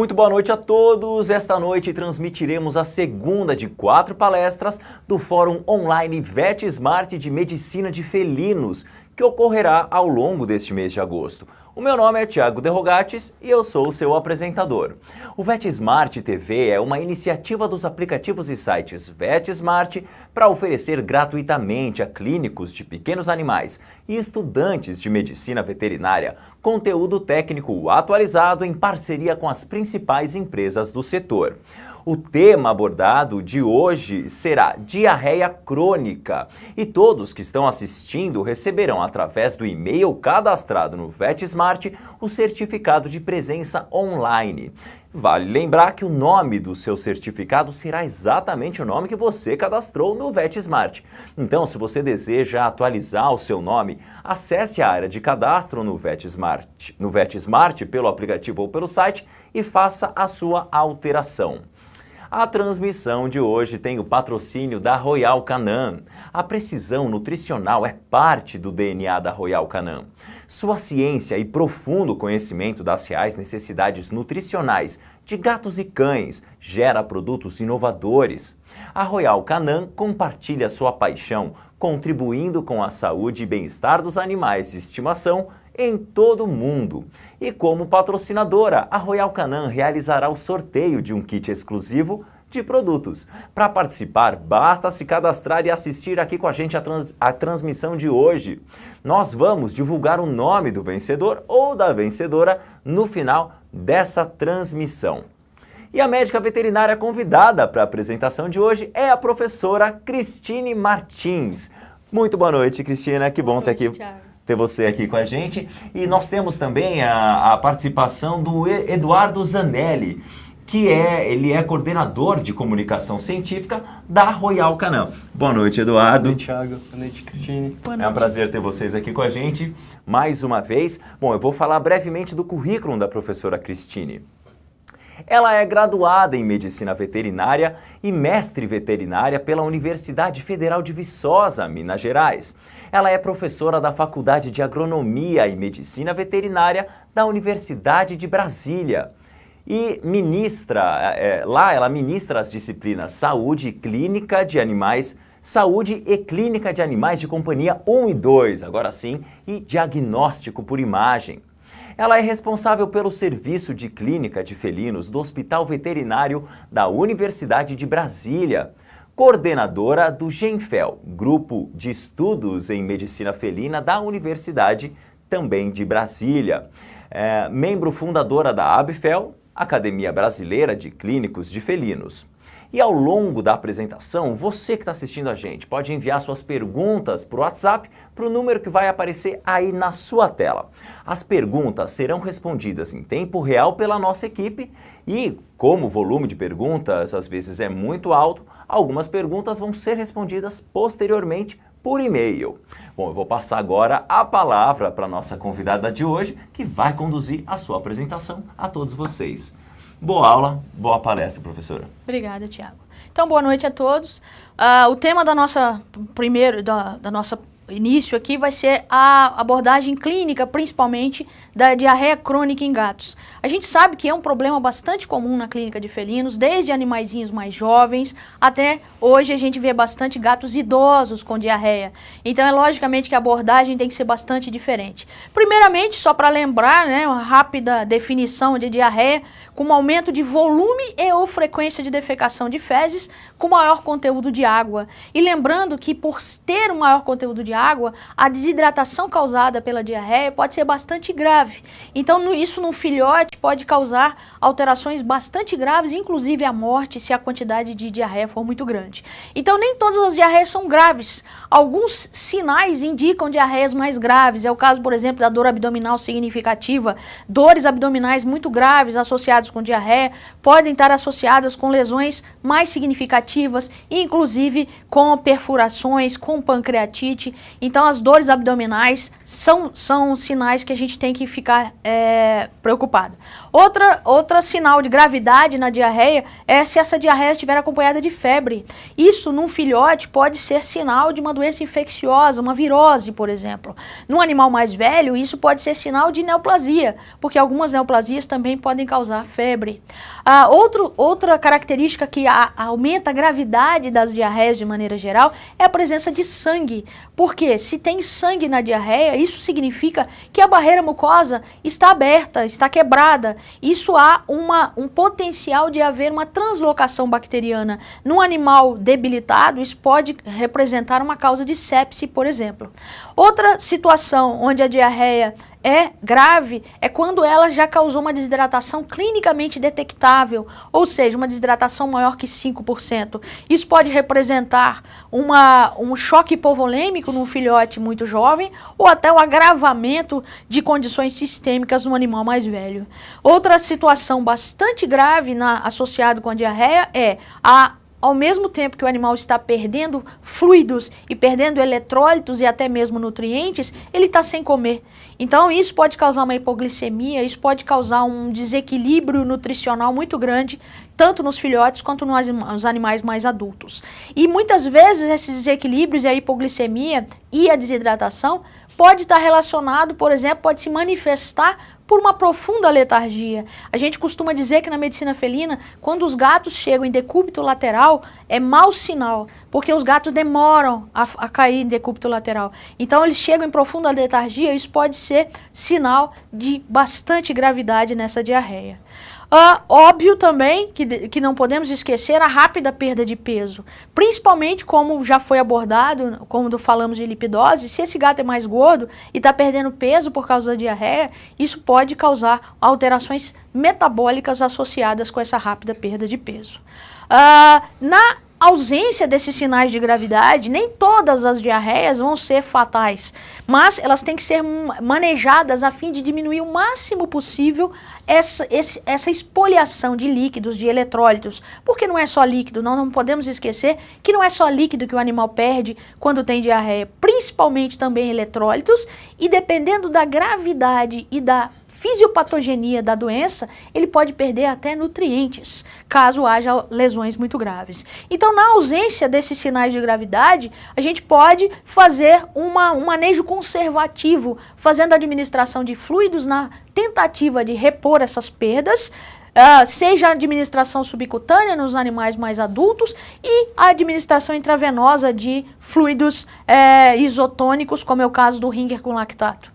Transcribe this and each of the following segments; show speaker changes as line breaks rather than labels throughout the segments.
Muito boa noite a todos. Esta noite transmitiremos a segunda de 4 palestras do Fórum Online VetSmart de Medicina de Felinos, que ocorrerá ao longo deste mês de agosto. O meu nome é Thiago De Rogatis e eu sou o seu apresentador. O VetSmart TV é uma iniciativa dos aplicativos e sites VetSmart para oferecer gratuitamente a clínicos de pequenos animais e estudantes de medicina veterinária conteúdo técnico atualizado em parceria com as principais empresas do setor. O tema abordado de hoje será diarreia crônica e todos que estão assistindo receberão através do e-mail cadastrado no VetSmart o certificado de presença online. Vale lembrar que o nome do seu certificado será exatamente o nome que você cadastrou no VetSmart. Então, se você deseja atualizar o seu nome, acesse a área de cadastro no VetSmart pelo aplicativo ou pelo site e faça a sua alteração. A transmissão de hoje tem o patrocínio da Royal Canin. A precisão nutricional é parte do DNA da Royal Canin. Sua ciência e profundo conhecimento das reais necessidades nutricionais de gatos e cães gera produtos inovadores. A Royal Canin compartilha sua paixão, contribuindo com a saúde e bem-estar dos animais de estimação em todo o mundo. E como patrocinadora, a Royal Canin realizará o sorteio de um kit exclusivo de produtos. Para participar, basta se cadastrar e assistir aqui com a gente a transmissão de hoje. Nós vamos divulgar o nome do vencedor ou da vencedora no final dessa transmissão. E a médica veterinária convidada para a apresentação de hoje é a professora Cristine Martins. Muito boa noite, Cristina. Que bom ter você aqui com a gente. E nós temos também a participação do Eduardo Zanelli, que ele é coordenador de comunicação científica da Royal Canin. Boa noite, Eduardo.
Boa noite, Thiago. Boa noite, Cristine.
É um prazer ter vocês aqui com a gente mais uma vez. Bom, eu vou falar brevemente do currículo da professora Cristine. Ela é graduada em Medicina Veterinária e mestre veterinária pela Universidade Federal de Viçosa, Minas Gerais. Ela é professora da Faculdade de Agronomia e Medicina Veterinária da Universidade de Brasília. E ela ministra as disciplinas Saúde e Clínica de Animais, Saúde e Clínica de Animais de Companhia 1 e 2, agora sim, e Diagnóstico por Imagem. Ela é responsável pelo Serviço de Clínica de Felinos do Hospital Veterinário da Universidade de Brasília, coordenadora do GENFEL, Grupo de Estudos em Medicina Felina da Universidade também de Brasília, membro fundadora da ABFEL, Academia Brasileira de Clínicos de Felinos. E ao longo da apresentação, você que está assistindo a gente pode enviar suas perguntas para o WhatsApp para o número que vai aparecer aí na sua tela. As perguntas serão respondidas em tempo real pela nossa equipe e, como o volume de perguntas às vezes é muito alto, algumas perguntas vão ser respondidas posteriormente por e-mail. Bom, eu vou passar agora a palavra para a nossa convidada de hoje, que vai conduzir a sua apresentação a todos vocês. Boa aula, boa palestra, professora.
Obrigada, Thiago. Então, boa noite a todos. O tema da nossa início aqui vai ser a abordagem clínica, principalmente da diarreia crônica em gatos. A gente sabe que é um problema bastante comum na clínica de felinos, desde animaizinhos mais jovens até hoje a gente vê bastante gatos idosos com diarreia. Então é logicamente que a abordagem tem que ser bastante diferente. Primeiramente, só para lembrar, uma rápida definição de diarreia, com um aumento de volume e ou frequência de defecação de fezes com maior conteúdo de água. E lembrando que por ter um maior conteúdo de água, a desidratação causada pela diarreia pode ser bastante grave. Então, isso no filhote pode causar alterações bastante graves, inclusive a morte, se a quantidade de diarreia for muito grande. Então, nem todas as diarreias são graves. Alguns sinais indicam diarreias mais graves. É o caso, por exemplo, da dor abdominal significativa. Dores abdominais muito graves associadas com diarreia podem estar associadas com lesões mais significativas, inclusive com perfurações, com pancreatite. Então, as dores abdominais são sinais que a gente tem que ficar preocupado. Outra sinal de gravidade na diarreia é se essa diarreia estiver acompanhada de febre. Isso, num filhote, pode ser sinal de uma doença infecciosa, uma virose, por exemplo. Num animal mais velho, isso pode ser sinal de neoplasia, porque algumas neoplasias também podem causar febre. Outra característica que aumenta a gravidade das diarreias de maneira geral é a presença de sangue. Porque se tem sangue na diarreia, isso significa que a barreira mucosa está aberta, está quebrada. Isso há um potencial de haver uma translocação bacteriana. Num animal debilitado, isso pode representar uma causa de sepse, por exemplo. Outra situação onde a diarreia é grave é quando ela já causou uma desidratação clinicamente detectável, ou seja, uma desidratação maior que 5%. Isso pode representar um choque hipovolêmico num filhote muito jovem ou até o agravamento de condições sistêmicas no animal mais velho. Outra situação bastante grave associada com a diarreia é ao mesmo tempo que o animal está perdendo fluidos e perdendo eletrólitos e até mesmo nutrientes, ele está sem comer. Então isso pode causar uma hipoglicemia, isso pode causar um desequilíbrio nutricional muito grande, tanto nos filhotes quanto nos animais mais adultos. E muitas vezes esses desequilíbrios e a hipoglicemia e a desidratação pode estar relacionado, por exemplo, pode se manifestar por uma profunda letargia. A gente costuma dizer que na medicina felina, quando os gatos chegam em decúbito lateral, é mau sinal, porque os gatos demoram a cair em decúbito lateral. Então eles chegam em profunda letargia, isso pode ser sinal de bastante gravidade nessa diarreia. Óbvio também que não podemos esquecer a rápida perda de peso, principalmente como já foi abordado, quando falamos de lipidose, se esse gato é mais gordo e está perdendo peso por causa da diarreia, isso pode causar alterações metabólicas associadas com essa rápida perda de peso. Na ausência desses sinais de gravidade, nem todas as diarreias vão ser fatais, mas elas têm que ser manejadas a fim de diminuir o máximo possível essa espoliação de líquidos, de eletrólitos, porque não é só líquido, não podemos esquecer que não é só líquido que o animal perde quando tem diarreia, principalmente também eletrólitos, e dependendo da gravidade e da fisiopatogenia da doença, ele pode perder até nutrientes, caso haja lesões muito graves. Então, na ausência desses sinais de gravidade, a gente pode fazer um manejo conservativo, fazendo a administração de fluidos na tentativa de repor essas perdas, seja a administração subcutânea nos animais mais adultos e a administração intravenosa de fluidos isotônicos, como é o caso do Ringer com lactato.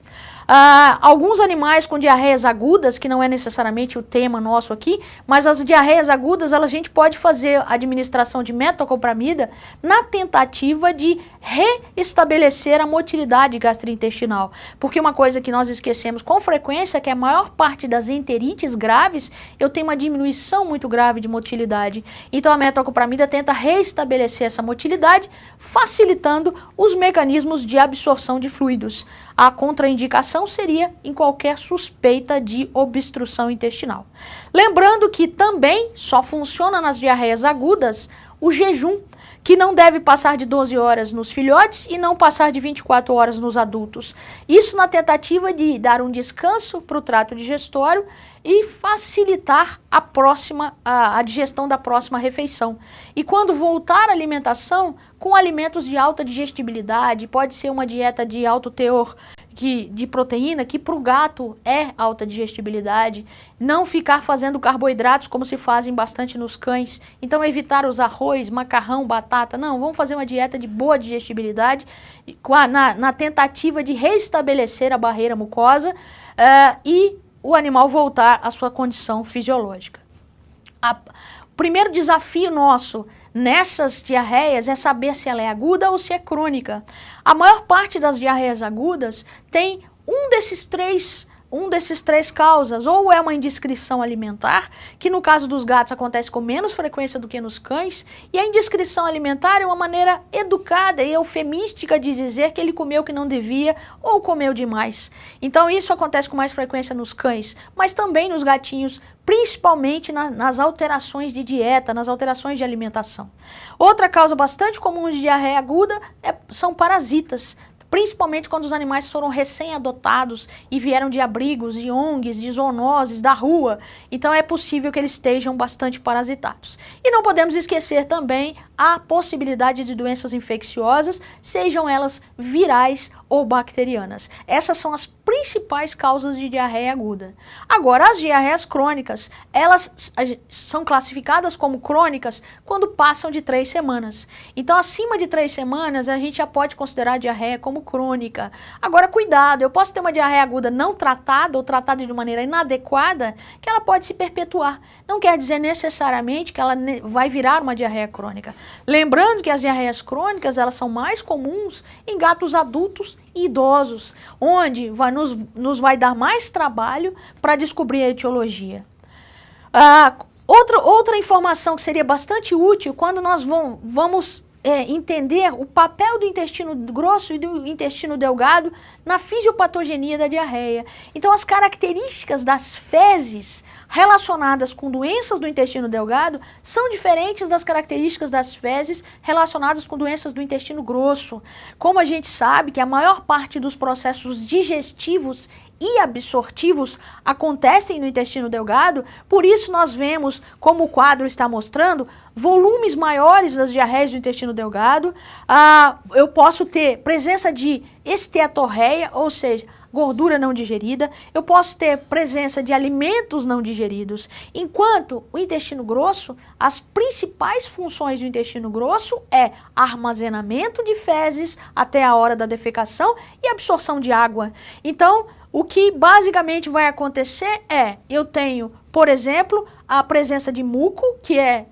Alguns animais com diarreias agudas, que não é necessariamente o tema nosso aqui, mas as diarreias agudas, a gente pode fazer a administração de metoclopramida na tentativa de reestabelecer a motilidade gastrointestinal. Porque uma coisa que nós esquecemos com frequência é que a maior parte das enterites graves, eu tenho uma diminuição muito grave de motilidade. Então a metoclopramida tenta reestabelecer essa motilidade, facilitando os mecanismos de absorção de fluidos. A contraindicação seria em qualquer suspeita de obstrução intestinal. Lembrando que também só funciona nas diarreias agudas o jejum, que não deve passar de 12 horas nos filhotes e não passar de 24 horas nos adultos. Isso na tentativa de dar um descanso para o trato digestório e facilitar a digestão da próxima refeição. E quando voltar à alimentação, com alimentos de alta digestibilidade, pode ser uma dieta de alto teor de proteína, que para o gato é alta digestibilidade, não ficar fazendo carboidratos como se fazem bastante nos cães, então evitar os arroz, macarrão, batata, não, vamos fazer uma dieta de boa digestibilidade, na tentativa de restabelecer a barreira mucosa e o animal voltar à sua condição fisiológica. O primeiro desafio nosso nessas diarreias é saber se ela é aguda ou se é crônica. A maior parte das diarreias agudas tem um desses três causas, ou é uma indiscrição alimentar, que no caso dos gatos acontece com menos frequência do que nos cães, e a indiscrição alimentar é uma maneira educada e eufemística de dizer que ele comeu o que não devia ou comeu demais. Então isso acontece com mais frequência nos cães, mas também nos gatinhos, principalmente nas alterações de dieta, nas alterações de alimentação. Outra causa bastante comum de diarreia aguda são parasitas. principalmente quando os animais foram recém-adotados e vieram de abrigos, de ONGs, de zoonoses, da rua. Então é possível que eles estejam bastante parasitados. E não podemos esquecer também a possibilidade de doenças infecciosas, sejam elas virais ou bacterianas. Essas são as principais causas de diarreia aguda. Agora, as diarreias crônicas, elas são classificadas como crônicas quando passam de 3 semanas. Então, acima de 3 semanas, a gente já pode considerar a diarreia como crônica. Agora, cuidado, eu posso ter uma diarreia aguda não tratada ou tratada de maneira inadequada, que ela pode se perpetuar. Não quer dizer necessariamente que ela vai virar uma diarreia crônica. Lembrando que as diarreias crônicas, elas são mais comuns em gatos adultos e idosos, onde nos vai dar mais trabalho para descobrir a etiologia. Outra informação que seria bastante útil quando nós vamos entender o papel do intestino grosso e do intestino delgado na fisiopatogenia da diarreia. Então, as características das fezes relacionadas com doenças do intestino delgado são diferentes das características das fezes relacionadas com doenças do intestino grosso. Como a gente sabe que a maior parte dos processos digestivos e absortivos acontecem no intestino delgado, por isso nós vemos, como o quadro está mostrando, volumes maiores das diarreias do intestino delgado. Eu posso ter presença de esteatorreia, ou seja, gordura não digerida, eu posso ter presença de alimentos não digeridos, enquanto o intestino grosso, as principais funções do intestino grosso é armazenamento de fezes até a hora da defecação e absorção de água. Então, o que basicamente vai acontecer é, eu tenho, por exemplo, a presença de muco, que é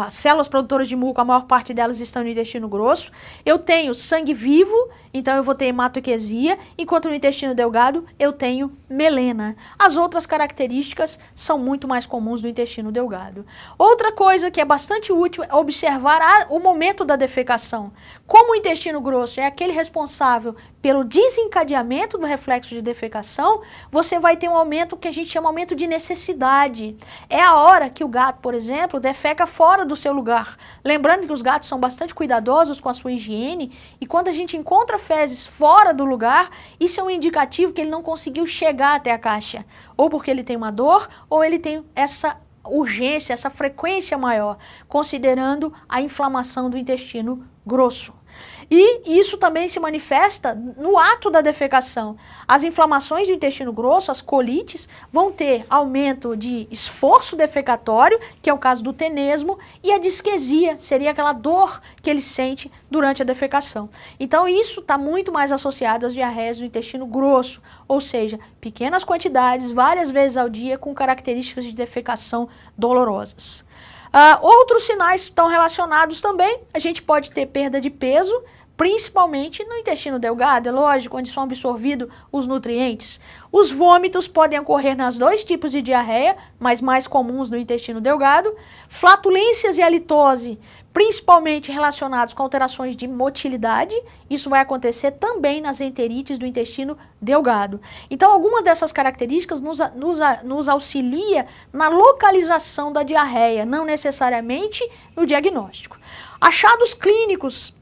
as células produtoras de muco, a maior parte delas estão no intestino grosso. Eu tenho sangue vivo, então eu vou ter hematoquesia, enquanto no intestino delgado eu tenho melena. As outras características são muito mais comuns no intestino delgado. Outra coisa que é bastante útil é observar o momento da defecação. Como o intestino grosso é aquele responsável pelo desencadeamento do reflexo de defecação, você vai ter um aumento que a gente chama de aumento de necessidade. É a hora que o gato, por exemplo, defeca fora do seu lugar. Lembrando que os gatos são bastante cuidadosos com a sua higiene, e quando a gente encontra fezes fora do lugar, isso é um indicativo que ele não conseguiu chegar até a caixa. Ou porque ele tem uma dor, ou ele tem essa urgência, essa frequência maior, considerando a inflamação do intestino grosso. E isso também se manifesta no ato da defecação. As inflamações do intestino grosso, as colites, vão ter aumento de esforço defecatório, que é o caso do tenesmo, e a disquesia, seria aquela dor que ele sente durante a defecação. Então isso está muito mais associado às diarreias do intestino grosso, ou seja, pequenas quantidades, várias vezes ao dia, com características de defecação dolorosas. Outros sinais estão relacionados também, a gente pode ter perda de peso, principalmente no intestino delgado, é lógico, onde são absorvidos os nutrientes. Os vômitos podem ocorrer nos 2 tipos de diarreia, mas mais comuns no intestino delgado. Flatulências e halitose, principalmente relacionados com alterações de motilidade. Isso vai acontecer também nas enterites do intestino delgado. Então, algumas dessas características nos auxilia na localização da diarreia, não necessariamente no diagnóstico. Achados clínicos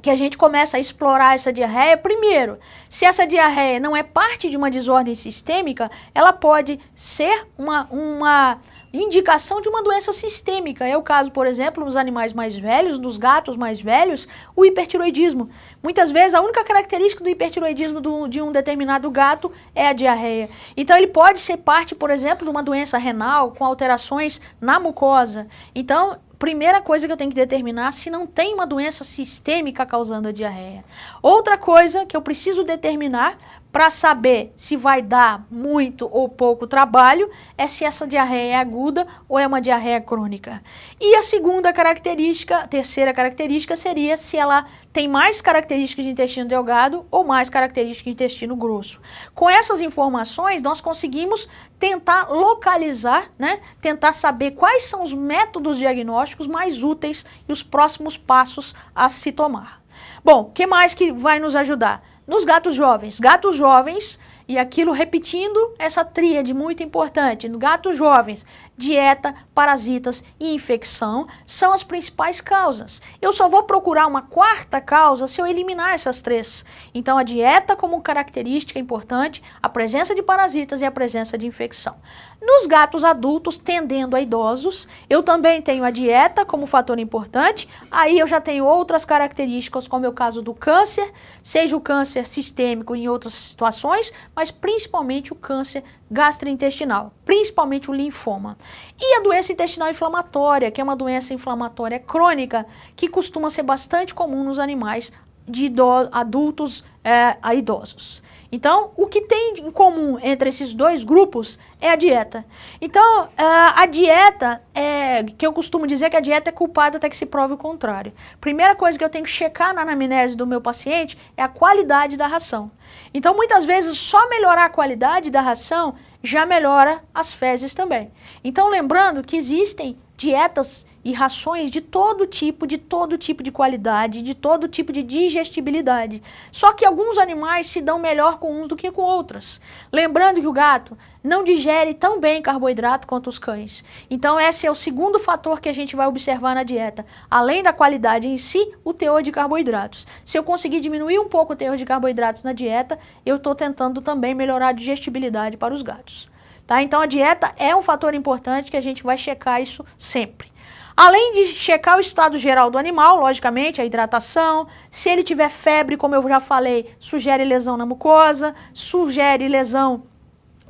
que a gente começa a explorar essa diarreia. Primeiro, se essa diarreia não é parte de uma desordem sistêmica, ela pode ser uma indicação de uma doença sistêmica. É o caso, por exemplo, nos animais mais velhos, nos gatos mais velhos, o hipertiroidismo. Muitas vezes, a única característica do hipertiroidismo de um determinado gato é a diarreia. Então, ele pode ser parte, por exemplo, de uma doença renal com alterações na mucosa. Então, primeira coisa que eu tenho que determinar se não tem uma doença sistêmica causando a diarreia. Outra coisa que eu preciso determinar para saber se vai dar muito ou pouco trabalho é se essa diarreia é aguda ou é uma diarreia crônica. E a terceira característica seria se ela tem mais características de intestino delgado ou mais características de intestino grosso. Com essas informações, nós conseguimos tentar localizar, tentar saber quais são os métodos diagnósticos mais úteis e os próximos passos a se tomar. Bom, o que mais que vai nos ajudar? Nos gatos jovens, e aquilo repetindo essa tríade muito importante, nos gatos jovens, dieta, parasitas e infecção são as principais causas. Eu só vou procurar uma quarta causa se eu eliminar essas três. Então a dieta como característica importante, a presença de parasitas e a presença de infecção. Nos gatos adultos, tendendo a idosos, eu também tenho a dieta como fator importante, aí eu já tenho outras características, como é o caso do câncer, seja o câncer sistêmico em outras situações, mas principalmente o câncer gastrointestinal, principalmente o linfoma. E a doença intestinal inflamatória, que é uma doença inflamatória crônica, que costuma ser bastante comum nos animais de adultos a idosos. Então, o que tem em comum entre esses dois grupos é a dieta. Então, a dieta, que eu costumo dizer que a dieta é culpada até que se prove o contrário. Primeira coisa que eu tenho que checar na anamnese do meu paciente é a qualidade da ração. Então, muitas vezes, só melhorar a qualidade da ração já melhora as fezes também. Então, lembrando que existem dietas e rações de todo tipo de qualidade, de todo tipo de digestibilidade. Só que alguns animais se dão melhor com uns do que com outras. Lembrando que o gato não digere tão bem carboidrato quanto os cães. Então esse é o segundo fator que a gente vai observar na dieta. Além da qualidade em si, o teor de carboidratos. Se eu conseguir diminuir um pouco o teor de carboidratos na dieta, eu estou tentando também melhorar a digestibilidade para os gatos. Tá? Então a dieta é um fator importante que a gente vai checar isso sempre. Além de checar o estado geral do animal, logicamente, a hidratação, se ele tiver febre, como eu já falei, sugere lesão na mucosa, sugere lesão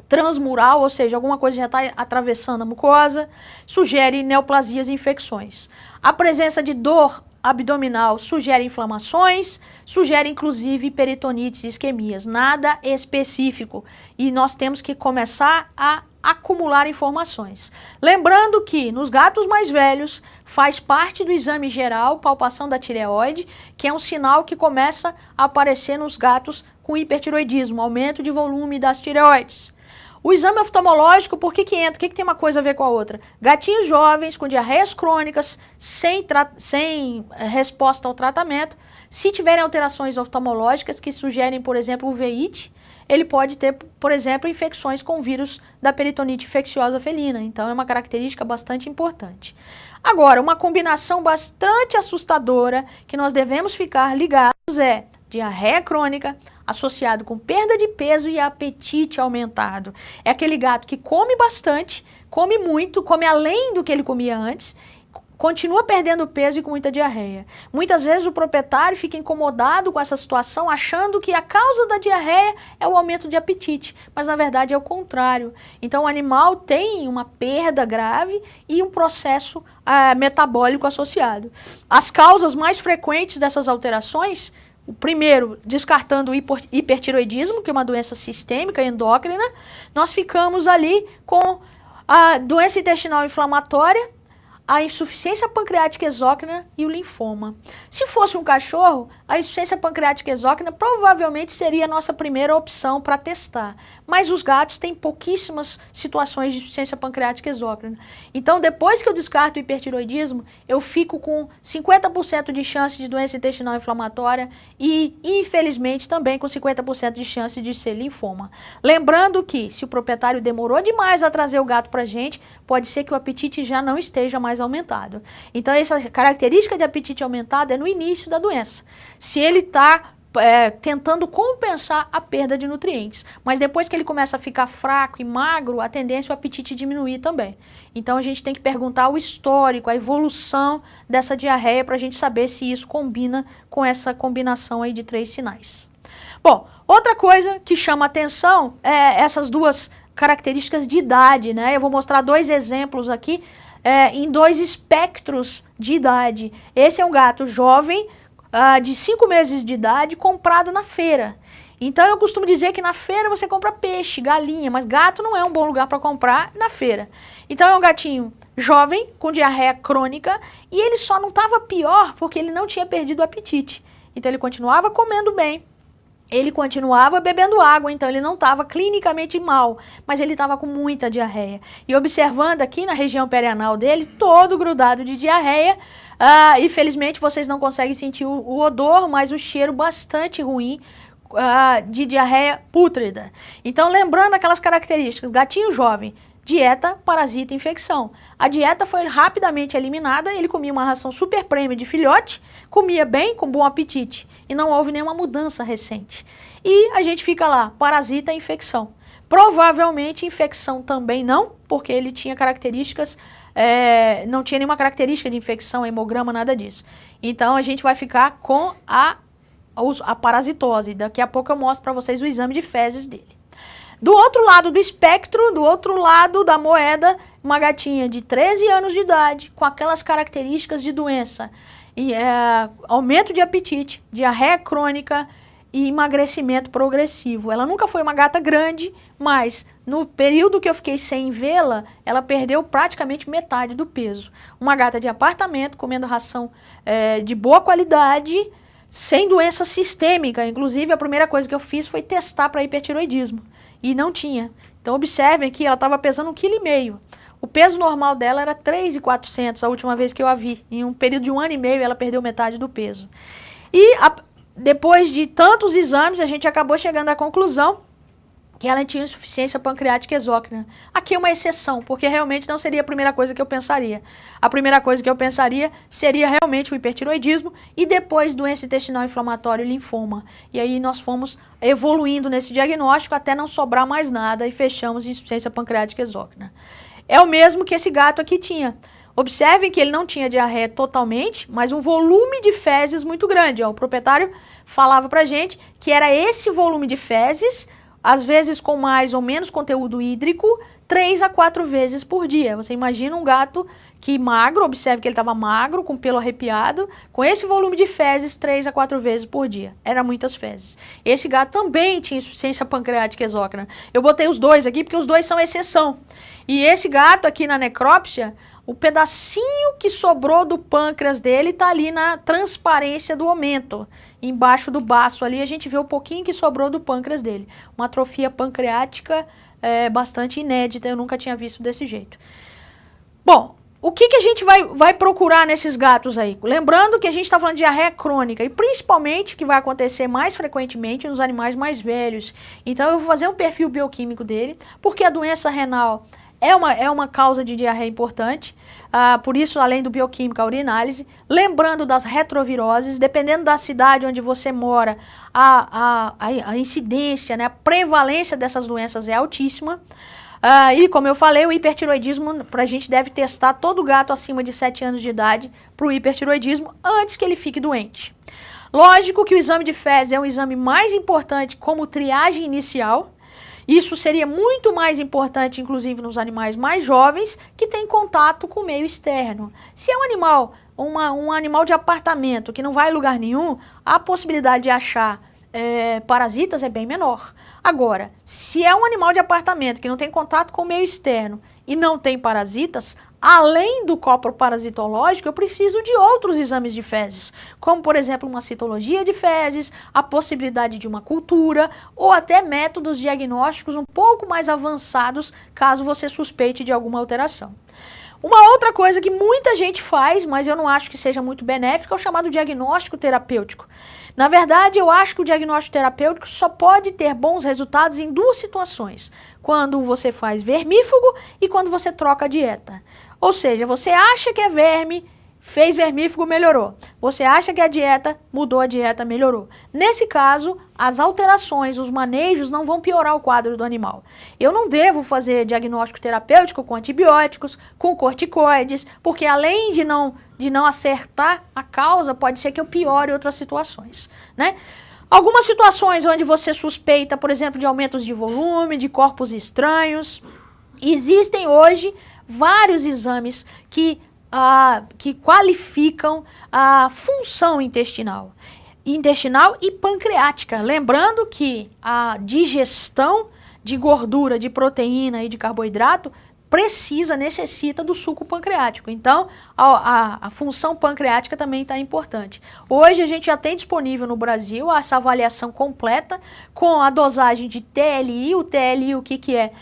transmural, ou seja, alguma coisa já está atravessando a mucosa, sugere neoplasias e infecções. A presença de dor abdominal sugere inflamações, sugere inclusive peritonites e isquemias, nada específico. E nós temos que começar a acumular informações. Lembrando que nos gatos mais velhos faz parte do exame geral, palpação da tireoide, que é um sinal que começa a aparecer nos gatos com hipertiroidismo, aumento de volume das tireoides. O exame oftalmológico, por que entra? O que tem uma coisa a ver com a outra? Gatinhos jovens com diarreias crônicas, sem resposta ao tratamento, se tiverem alterações oftalmológicas que sugerem, por exemplo, uveíte, ele pode ter, por exemplo, infecções com vírus da peritonite infecciosa felina. Então é uma característica bastante importante. Agora, uma combinação bastante assustadora que nós devemos ficar ligados é diarreia crônica, associado com perda de peso e apetite aumentado. É aquele gato que come bastante, come muito, come além do que ele comia antes, continua perdendo peso e com muita diarreia. Muitas vezes o proprietário fica incomodado com essa situação, achando que a causa da diarreia é o aumento de apetite, mas na verdade é o contrário. Então o animal tem uma perda grave e um processo metabólico associado. As causas mais frequentes dessas alterações, o primeiro, descartando o hipertiroidismo, que é uma doença sistêmica endócrina, nós ficamos ali com a doença intestinal inflamatória, a insuficiência pancreática exócrina e o linfoma. Se fosse um cachorro, a insuficiência pancreática exócrina provavelmente seria a nossa primeira opção para testar. Mas os gatos têm pouquíssimas situações de insuficiência pancreática exócrina. Então, depois que eu descarto o hipertiroidismo, eu fico com 50% de chance de doença intestinal inflamatória e, infelizmente, também com 50% de chance de ser linfoma. Lembrando que, se o proprietário demorou demais a trazer o gato para a gente, pode ser que o apetite já não esteja mais aumentado. Então, essa característica de apetite aumentado é no início da doença. Se ele está tentando compensar a perda de nutrientes. Mas depois que ele começa a ficar fraco e magro, a tendência é o apetite diminuir também. Então a gente tem que perguntar o histórico, a evolução dessa diarreia para a gente saber se isso combina com essa combinação aí de 3 sinais. Bom, outra coisa que chama atenção é essas duas características de idade, né? Eu vou mostrar 2 exemplos aqui em 2 espectros de idade. Esse é um gato jovem, de 5 meses de idade, comprado na feira. Então eu costumo dizer que na feira você compra peixe, galinha, mas gato não é um bom lugar para comprar na feira. Então é um gatinho jovem, com diarreia crônica, e ele só não estava pior porque ele não tinha perdido o apetite. Então ele continuava comendo bem, ele continuava bebendo água, então ele não estava clinicamente mal, mas ele estava com muita diarreia. E observando aqui na região perianal dele, todo grudado de diarreia. Infelizmente vocês não conseguem sentir o odor, mas o cheiro bastante ruim de diarreia pútrida. Então, lembrando aquelas características, gatinho jovem, dieta parasita infecção. A dieta foi rapidamente eliminada, ele comia uma ração super premium de filhote, comia bem, com bom apetite, e não houve nenhuma mudança recente. E a gente fica lá, parasita infecção. Provavelmente infecção também não, porque ele tinha características, não tinha nenhuma característica de infecção, hemograma, nada disso. Então a gente vai ficar com a parasitose. Daqui a pouco eu mostro para vocês o exame de fezes dele. Do outro lado do espectro, do outro lado da moeda, uma gatinha de 13 anos de idade, com aquelas características de doença, aumento de apetite, diarreia crônica e emagrecimento progressivo. Ela nunca foi uma gata grande, mas no período que eu fiquei sem vê-la, ela perdeu praticamente metade do peso. Uma gata de apartamento, comendo ração de boa qualidade, sem doença sistêmica. Inclusive, a primeira coisa que eu fiz foi testar para hipertiroidismo. E não tinha. Então, observem que ela estava pesando 1,5 kg. O peso normal dela era 3.400, a última vez que eu a vi. Em um período de 1 ano e meio, ela perdeu metade do peso. E depois de tantos exames, a gente acabou chegando à conclusão que ela tinha insuficiência pancreática exócrina. Aqui é uma exceção, porque realmente não seria a primeira coisa que eu pensaria. A primeira coisa que eu pensaria seria realmente o hipertiroidismo e depois doença intestinal inflamatória e linfoma. E aí nós fomos evoluindo nesse diagnóstico até não sobrar mais nada e fechamos insuficiência pancreática exócrina. É o mesmo que esse gato aqui tinha. Observem que ele não tinha diarreia totalmente, mas um volume de fezes muito grande. O proprietário falava pra gente que era esse volume de fezes, às vezes com mais ou menos conteúdo hídrico, 3 a 4 vezes por dia. Você imagina um gato que magro, observe que ele estava magro, com pelo arrepiado, com esse volume de fezes 3 a 4 vezes por dia. Era muitas fezes. Esse gato também tinha insuficiência pancreática exócrina. Eu botei os dois aqui porque os dois são exceção. E esse gato aqui na necrópsia, o pedacinho que sobrou do pâncreas dele está ali na transparência do aumento. Embaixo do baço ali a gente vê o pouquinho que sobrou do pâncreas dele. Uma atrofia pancreática bastante inédita, eu nunca tinha visto desse jeito. Bom, o que a gente vai procurar nesses gatos aí? Lembrando que a gente está falando de diarreia crônica e principalmente que vai acontecer mais frequentemente nos animais mais velhos. Então eu vou fazer um perfil bioquímico dele, porque a doença renal é uma causa de diarreia importante, por isso, além do bioquímico, a urinálise. Lembrando das retroviroses, dependendo da cidade onde você mora, a incidência, né, a prevalência dessas doenças é altíssima. E, como eu falei, o hipertiroidismo, a gente deve testar todo gato acima de 7 anos de idade para o hipertiroidismo antes que ele fique doente. Lógico que o exame de fezes é um exame mais importante como triagem inicial. Isso seria muito mais importante, inclusive, nos animais mais jovens que têm contato com o meio externo. Se é um animal, um animal de apartamento que não vai em lugar nenhum, a possibilidade de achar parasitas é bem menor. Agora, se é um animal de apartamento que não tem contato com o meio externo e não tem parasitas, além do copo parasitológico, eu preciso de outros exames de fezes, como, por exemplo, uma citologia de fezes, a possibilidade de uma cultura ou até métodos diagnósticos um pouco mais avançados, caso você suspeite de alguma alteração. Uma outra coisa que muita gente faz, mas eu não acho que seja muito benéfica, é o chamado diagnóstico terapêutico. Na verdade, eu acho que o diagnóstico terapêutico só pode ter bons resultados em 2 situações. Quando você faz vermífugo e quando você troca a dieta. Ou seja, você acha que é verme, fez vermífugo, melhorou. Você acha que a dieta, mudou a dieta, melhorou. Nesse caso, as alterações, os manejos não vão piorar o quadro do animal. Eu não devo fazer diagnóstico terapêutico com antibióticos, com corticoides, porque além de não acertar a causa, pode ser que eu piore outras situações, né? Algumas situações onde você suspeita, por exemplo, de aumentos de volume, de corpos estranhos. Existem hoje vários exames que qualificam a função intestinal e pancreática. Lembrando que a digestão de gordura, de proteína e de carboidrato necessita do suco pancreático. Então, a função pancreática também está importante. Hoje a gente já tem disponível no Brasil essa avaliação completa com a dosagem de TLI. O TLI, o que é?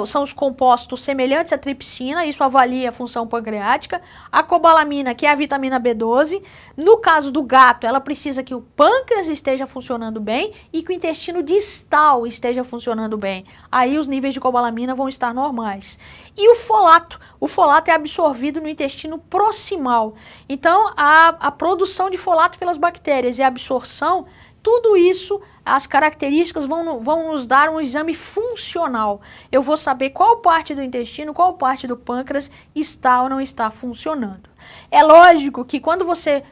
São os compostos semelhantes à tripsina, isso avalia a função pancreática. A cobalamina, que é a vitamina B12. No caso do gato, ela precisa que o pâncreas esteja funcionando bem e que o intestino distal esteja funcionando bem. Aí os níveis de cobalamina vão estar normais. E o folato é absorvido no intestino proximal. Então, a produção de folato pelas bactérias e a absorção, tudo isso, as características vão nos dar um exame funcional. Eu vou saber qual parte do intestino, qual parte do pâncreas está ou não está funcionando. É lógico que quando você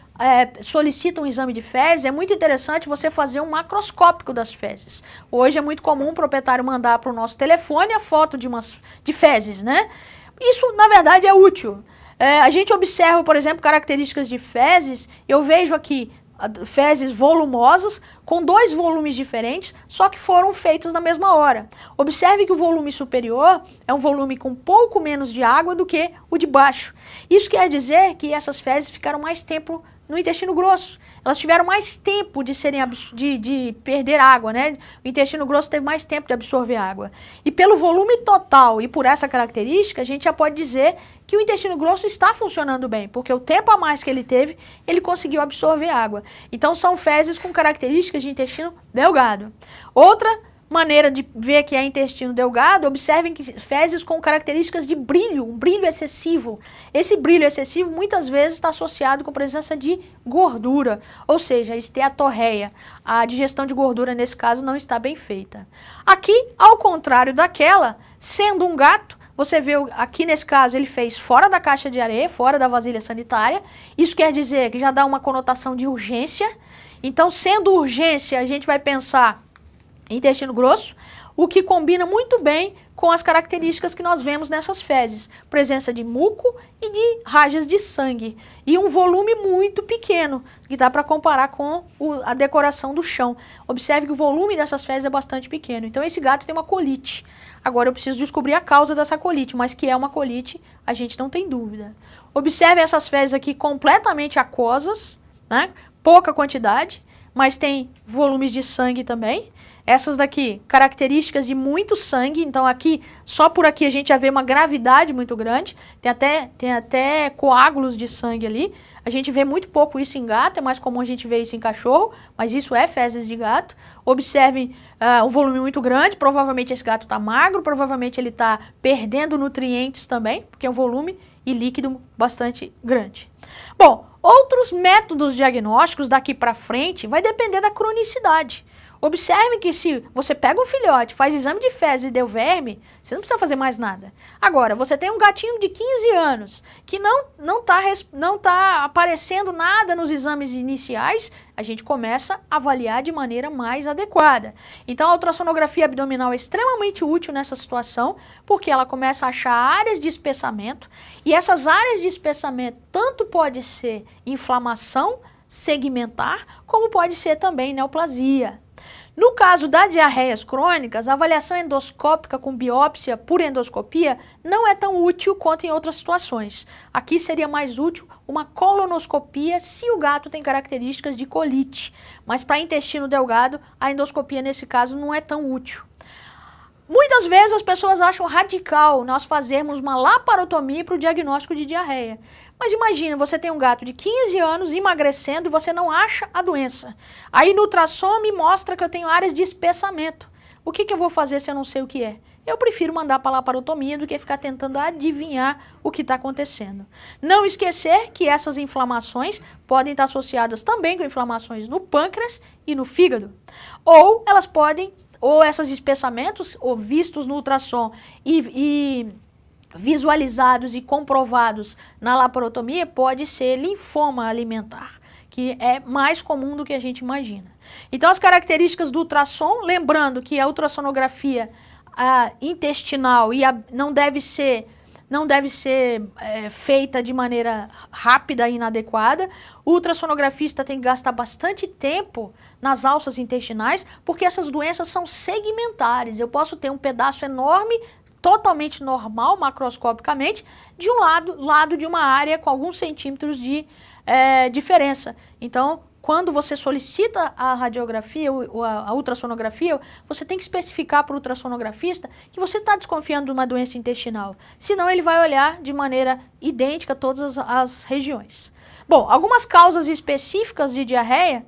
solicita um exame de fezes, é muito interessante você fazer um macroscópico das fezes. Hoje é muito comum o proprietário mandar para o nosso telefone a foto de fezes, né? Isso, na verdade, é útil. A gente observa, por exemplo, características de fezes. Eu vejo aqui fezes volumosas, com 2 volumes diferentes, só que foram feitos na mesma hora. Observe que o volume superior é um volume com pouco menos de água do que o de baixo. Isso quer dizer que essas fezes ficaram mais tempo no intestino grosso. Elas tiveram mais tempo de perder água, né? O intestino grosso teve mais tempo de absorver água. E pelo volume total e por essa característica, a gente já pode dizer que o intestino grosso está funcionando bem, porque o tempo a mais que ele teve, ele conseguiu absorver água. Então são fezes com características de intestino delgado. Outra maneira de ver que é intestino delgado, observem que fezes com características de brilho, um brilho excessivo. Esse brilho excessivo muitas vezes está associado com presença de gordura, ou seja, esteatorreia. A digestão de gordura nesse caso não está bem feita. Aqui, ao contrário daquela, sendo um gato, você vê aqui nesse caso ele fez fora da caixa de areia, fora da vasilha sanitária. Isso quer dizer que já dá uma conotação de urgência. Então, sendo urgência, a gente vai pensar intestino grosso, o que combina muito bem com as características que nós vemos nessas fezes. Presença de muco e de rajas de sangue. E um volume muito pequeno, que dá para comparar com a decoração do chão. Observe que o volume dessas fezes é bastante pequeno. Então esse gato tem uma colite. Agora eu preciso descobrir a causa dessa colite, mas que é uma colite, a gente não tem dúvida. Observe essas fezes aqui completamente aquosas, né? Pouca quantidade, mas tem volumes de sangue também. Essas daqui, características de muito sangue, então aqui, só por aqui a gente já vê uma gravidade muito grande, tem até coágulos de sangue ali. A gente vê muito pouco isso em gato, é mais comum a gente ver isso em cachorro, mas isso é fezes de gato. Observem um volume muito grande, provavelmente esse gato está magro, provavelmente ele está perdendo nutrientes também, porque é um volume e líquido bastante grande. Bom, outros métodos diagnósticos daqui para frente vai depender da cronicidade. Observe que se você pega um filhote, faz exame de fezes e deu verme, você não precisa fazer mais nada. Agora, você tem um gatinho de 15 anos que não tá aparecendo nada nos exames iniciais, a gente começa a avaliar de maneira mais adequada. Então, a ultrassonografia abdominal é extremamente útil nessa situação, porque ela começa a achar áreas de espessamento, e essas áreas de espessamento tanto pode ser inflamação segmentar, como pode ser também neoplasia. No caso das diarreias crônicas, a avaliação endoscópica com biópsia por endoscopia não é tão útil quanto em outras situações. Aqui seria mais útil uma colonoscopia se o gato tem características de colite. Mas para intestino delgado, a endoscopia nesse caso não é tão útil. Muitas vezes as pessoas acham radical nós fazermos uma laparotomia para o diagnóstico de diarreia. Mas imagina, você tem um gato de 15 anos emagrecendo e você não acha a doença. Aí no ultrassom me mostra que eu tenho áreas de espessamento. O que eu vou fazer se eu não sei o que é? Eu prefiro mandar para a laparotomia do que ficar tentando adivinhar o que está acontecendo. Não esquecer que essas inflamações podem estar associadas também com inflamações no pâncreas e no fígado. Ou elas podem, ou esses espessamentos, ou vistos no ultrassom e visualizados e comprovados na laparotomia, pode ser linfoma alimentar, que é mais comum do que a gente imagina. Então, as características do ultrassom, lembrando que a ultrassonografia intestinal não deve ser feita de maneira rápida e inadequada. O ultrassonografista tem que gastar bastante tempo nas alças intestinais, porque essas doenças são segmentares. Eu posso ter um pedaço enorme totalmente normal, macroscopicamente, de um lado de uma área com alguns centímetros de diferença. Então, quando você solicita a radiografia, a ultrassonografia, você tem que especificar para o ultrassonografista que você está desconfiando de uma doença intestinal. Senão ele vai olhar de maneira idêntica todas as regiões. Bom, algumas causas específicas de diarreia.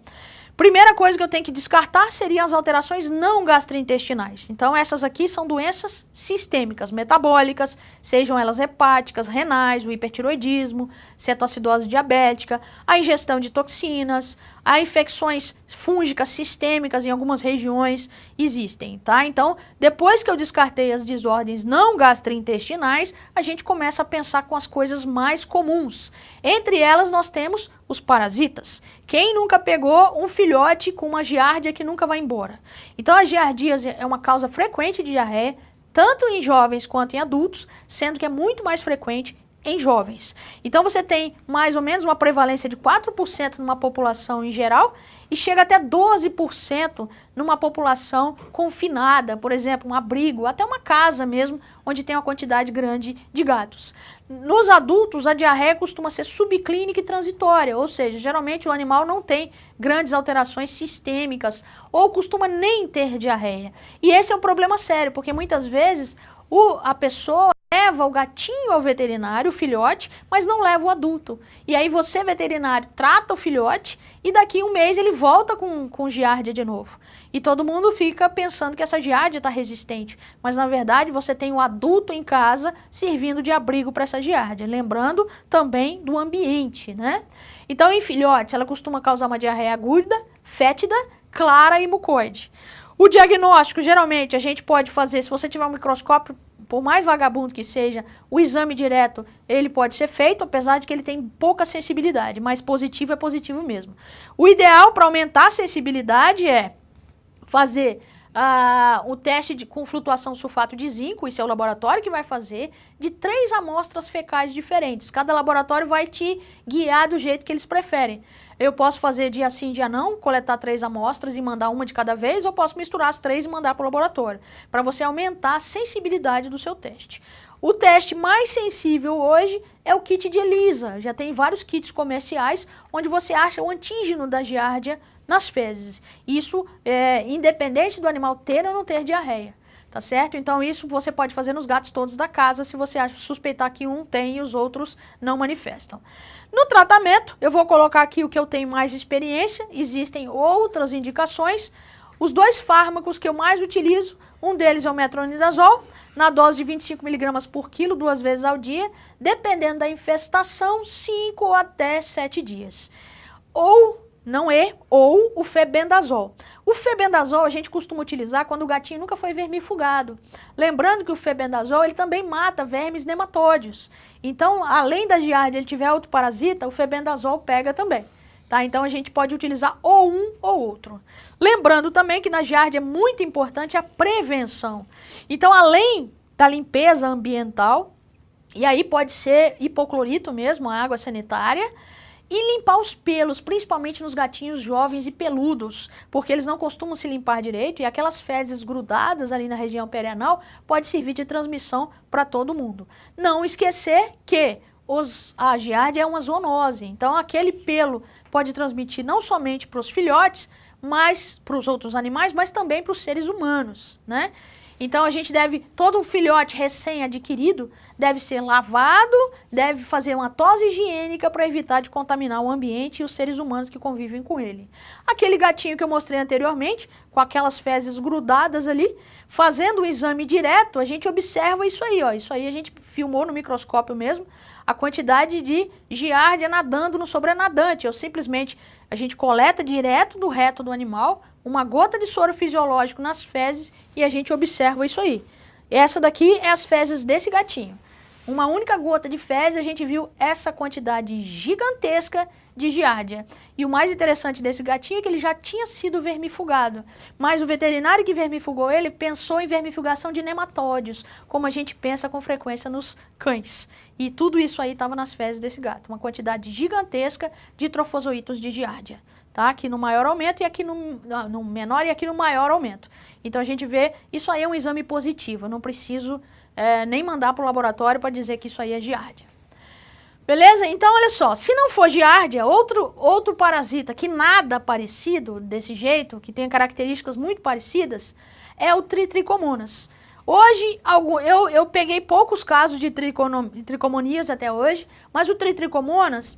Primeira coisa que eu tenho que descartar seriam as alterações não gastrointestinais. Então, essas aqui são doenças sistêmicas, metabólicas, sejam elas hepáticas, renais, o hipertiroidismo, cetoacidose diabética, a ingestão de toxinas, a infecções fúngicas sistêmicas em algumas regiões existem, tá? Então, depois que eu descartei as desordens não gastrointestinais, a gente começa a pensar com as coisas mais comuns. Entre elas, nós temos os parasitas. Quem nunca pegou um filhote com uma giardia que nunca vai embora? Então, a giardíase é uma causa frequente de diarreia, tanto em jovens quanto em adultos, sendo que é muito mais frequente em jovens. Então você tem mais ou menos uma prevalência de 4% numa população em geral e chega até 12% numa população confinada, por exemplo, um abrigo, até uma casa mesmo, onde tem uma quantidade grande de gatos. Nos adultos, a diarreia costuma ser subclínica e transitória, ou seja, geralmente o animal não tem grandes alterações sistêmicas ou costuma nem ter diarreia. E esse é um problema sério, porque muitas vezes a pessoa leva o gatinho ao veterinário, o filhote, mas não leva o adulto. E aí você, veterinário, trata o filhote e daqui um mês ele volta com giardia de novo. E todo mundo fica pensando que essa giardia está resistente. Mas na verdade você tem o adulto em casa servindo de abrigo para essa giardia. Lembrando também do ambiente, né? Então em filhotes ela costuma causar uma diarreia aguda, fétida, clara e mucoide. O diagnóstico, geralmente, a gente pode fazer, se você tiver um microscópio, por mais vagabundo que seja, o exame direto, ele pode ser feito, apesar de que ele tem pouca sensibilidade, mas positivo é positivo mesmo. O ideal para aumentar a sensibilidade é fazer o teste com flutuação sulfato de zinco, isso é o laboratório que vai fazer, de 3 amostras fecais diferentes. Cada laboratório vai te guiar do jeito que eles preferem. Eu posso fazer dia sim, dia não, coletar 3 amostras e mandar uma de cada vez, ou posso misturar as 3 e mandar para o laboratório, para você aumentar a sensibilidade do seu teste. O teste mais sensível hoje é o kit de ELISA. Já tem vários kits comerciais onde você acha o antígeno da giardia nas fezes. Isso é independente do animal ter ou não ter diarreia, tá certo? Então isso você pode fazer nos gatos todos da casa se você suspeitar que um tem e os outros não manifestam. No tratamento, eu vou colocar aqui o que eu tenho mais experiência, existem outras indicações. Os 2 fármacos que eu mais utilizo, um deles é o metronidazol, na dose de 25 mg por quilo, 2 vezes ao dia, dependendo da infestação, 5 ou até 7 dias. Ou o febendazol. O febendazol a gente costuma utilizar quando o gatinho nunca foi vermifugado. Lembrando que o febendazol ele também mata vermes nematóides. Então, além da giardia ele tiver outro parasita, o febendazol pega também. Tá? Então a gente pode utilizar ou um ou outro. Lembrando também que na giardia é muito importante a prevenção. Então, além da limpeza ambiental, e aí pode ser hipoclorito mesmo, a água sanitária, e limpar os pelos, principalmente nos gatinhos jovens e peludos, porque eles não costumam se limpar direito e aquelas fezes grudadas ali na região perianal pode servir de transmissão para todo mundo. Não esquecer que a giardia é uma zoonose, então aquele pelo pode transmitir não somente para os filhotes, mas para os outros animais, mas também para os seres humanos, né? Então a gente todo filhote recém-adquirido deve ser lavado, deve fazer uma tosse higiênica para evitar de contaminar o ambiente e os seres humanos que convivem com ele. Aquele gatinho que eu mostrei anteriormente, com aquelas fezes grudadas ali, fazendo um exame direto, a gente observa isso aí, ó. Isso aí a gente filmou no microscópio mesmo, a quantidade de giardia nadando no sobrenadante. A gente coleta direto do reto do animal, uma gota de soro fisiológico nas fezes e a gente observa isso aí. Essa daqui é as fezes desse gatinho. Uma única gota de fezes, a gente viu essa quantidade gigantesca de giardia. E o mais interessante desse gatinho é que ele já tinha sido vermifugado. Mas o veterinário que vermifugou ele pensou em vermifugação de nematóides, como a gente pensa com frequência nos cães. E tudo isso aí estava nas fezes desse gato. Uma quantidade gigantesca de trofozoítos de giardia. Tá? Aqui no maior aumento e aqui no menor e aqui no maior aumento. Então a gente vê, isso aí é um exame positivo, eu não preciso nem mandar para o laboratório para dizer que isso aí é giardia. Beleza? Então, olha só, se não for giardia, outro parasita que nada parecido desse jeito, que tem características muito parecidas, é o Tritricomonas. Hoje, eu peguei poucos casos de tricomonias até hoje, mas o Tritricomonas,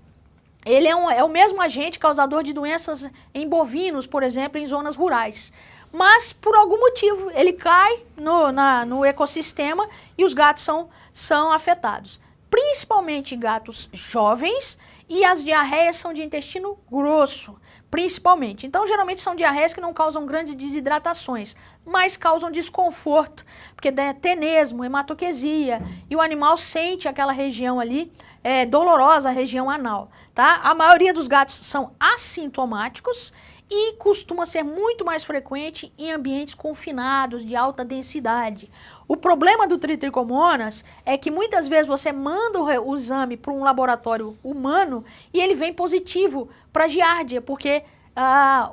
ele é o mesmo agente causador de doenças em bovinos, por exemplo, em zonas rurais. Mas, por algum motivo, ele cai no ecossistema e os gatos são afetados. Principalmente gatos jovens, e as diarreias são de intestino grosso, principalmente. Então, geralmente são diarreias que não causam grandes desidratações, mas causam desconforto, porque é tenesmo, hematoquesia, e o animal sente aquela região ali, dolorosa, a região anal, tá? A maioria dos gatos são assintomáticos e costuma ser muito mais frequente em ambientes confinados, de alta densidade. O problema do Tritricomonas é que muitas vezes você manda o exame para um laboratório humano e ele vem positivo para giardia, porque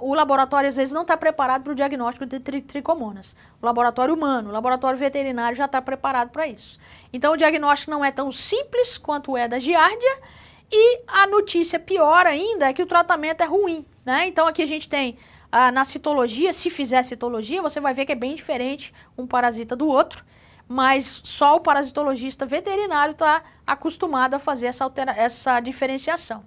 o laboratório às vezes não está preparado para o diagnóstico de Tritricomonas. O laboratório humano, o laboratório veterinário já está preparado para isso. Então o diagnóstico não é tão simples quanto é da giardia, e a notícia pior ainda é que o tratamento é ruim, né? Então aqui a gente tem na citologia, se fizer citologia, você vai ver que é bem diferente um parasita do outro, mas só o parasitologista veterinário está acostumado a fazer essa diferenciação.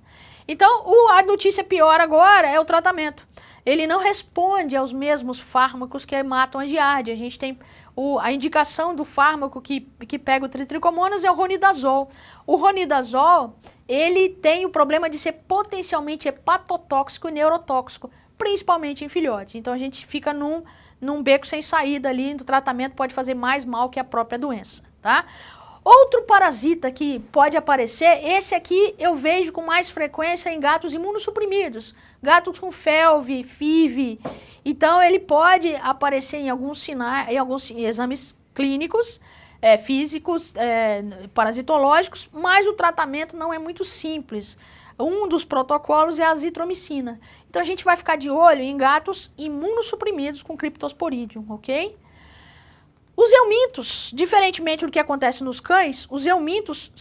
Então, a notícia pior agora é o tratamento. Ele não responde aos mesmos fármacos que matam a giardia. A gente tem a indicação do fármaco que pega o Tritricomonas é o Ronidazol. O Ronidazol, ele tem o problema de ser potencialmente hepatotóxico e neurotóxico, principalmente em filhotes. Então a gente fica num beco sem saída ali, o tratamento pode fazer mais mal que a própria doença, tá? Outro parasita que pode aparecer, esse aqui eu vejo com mais frequência em gatos imunossuprimidos, gatos com FeLV, FIV. Então ele pode aparecer em alguns exames clínicos, físicos, parasitológicos, mas o tratamento não é muito simples. Um dos protocolos é a azitromicina. Então a gente vai ficar de olho em gatos imunossuprimidos com Cryptosporidium, ok? Os eumintos, diferentemente do que acontece nos cães, os eumintos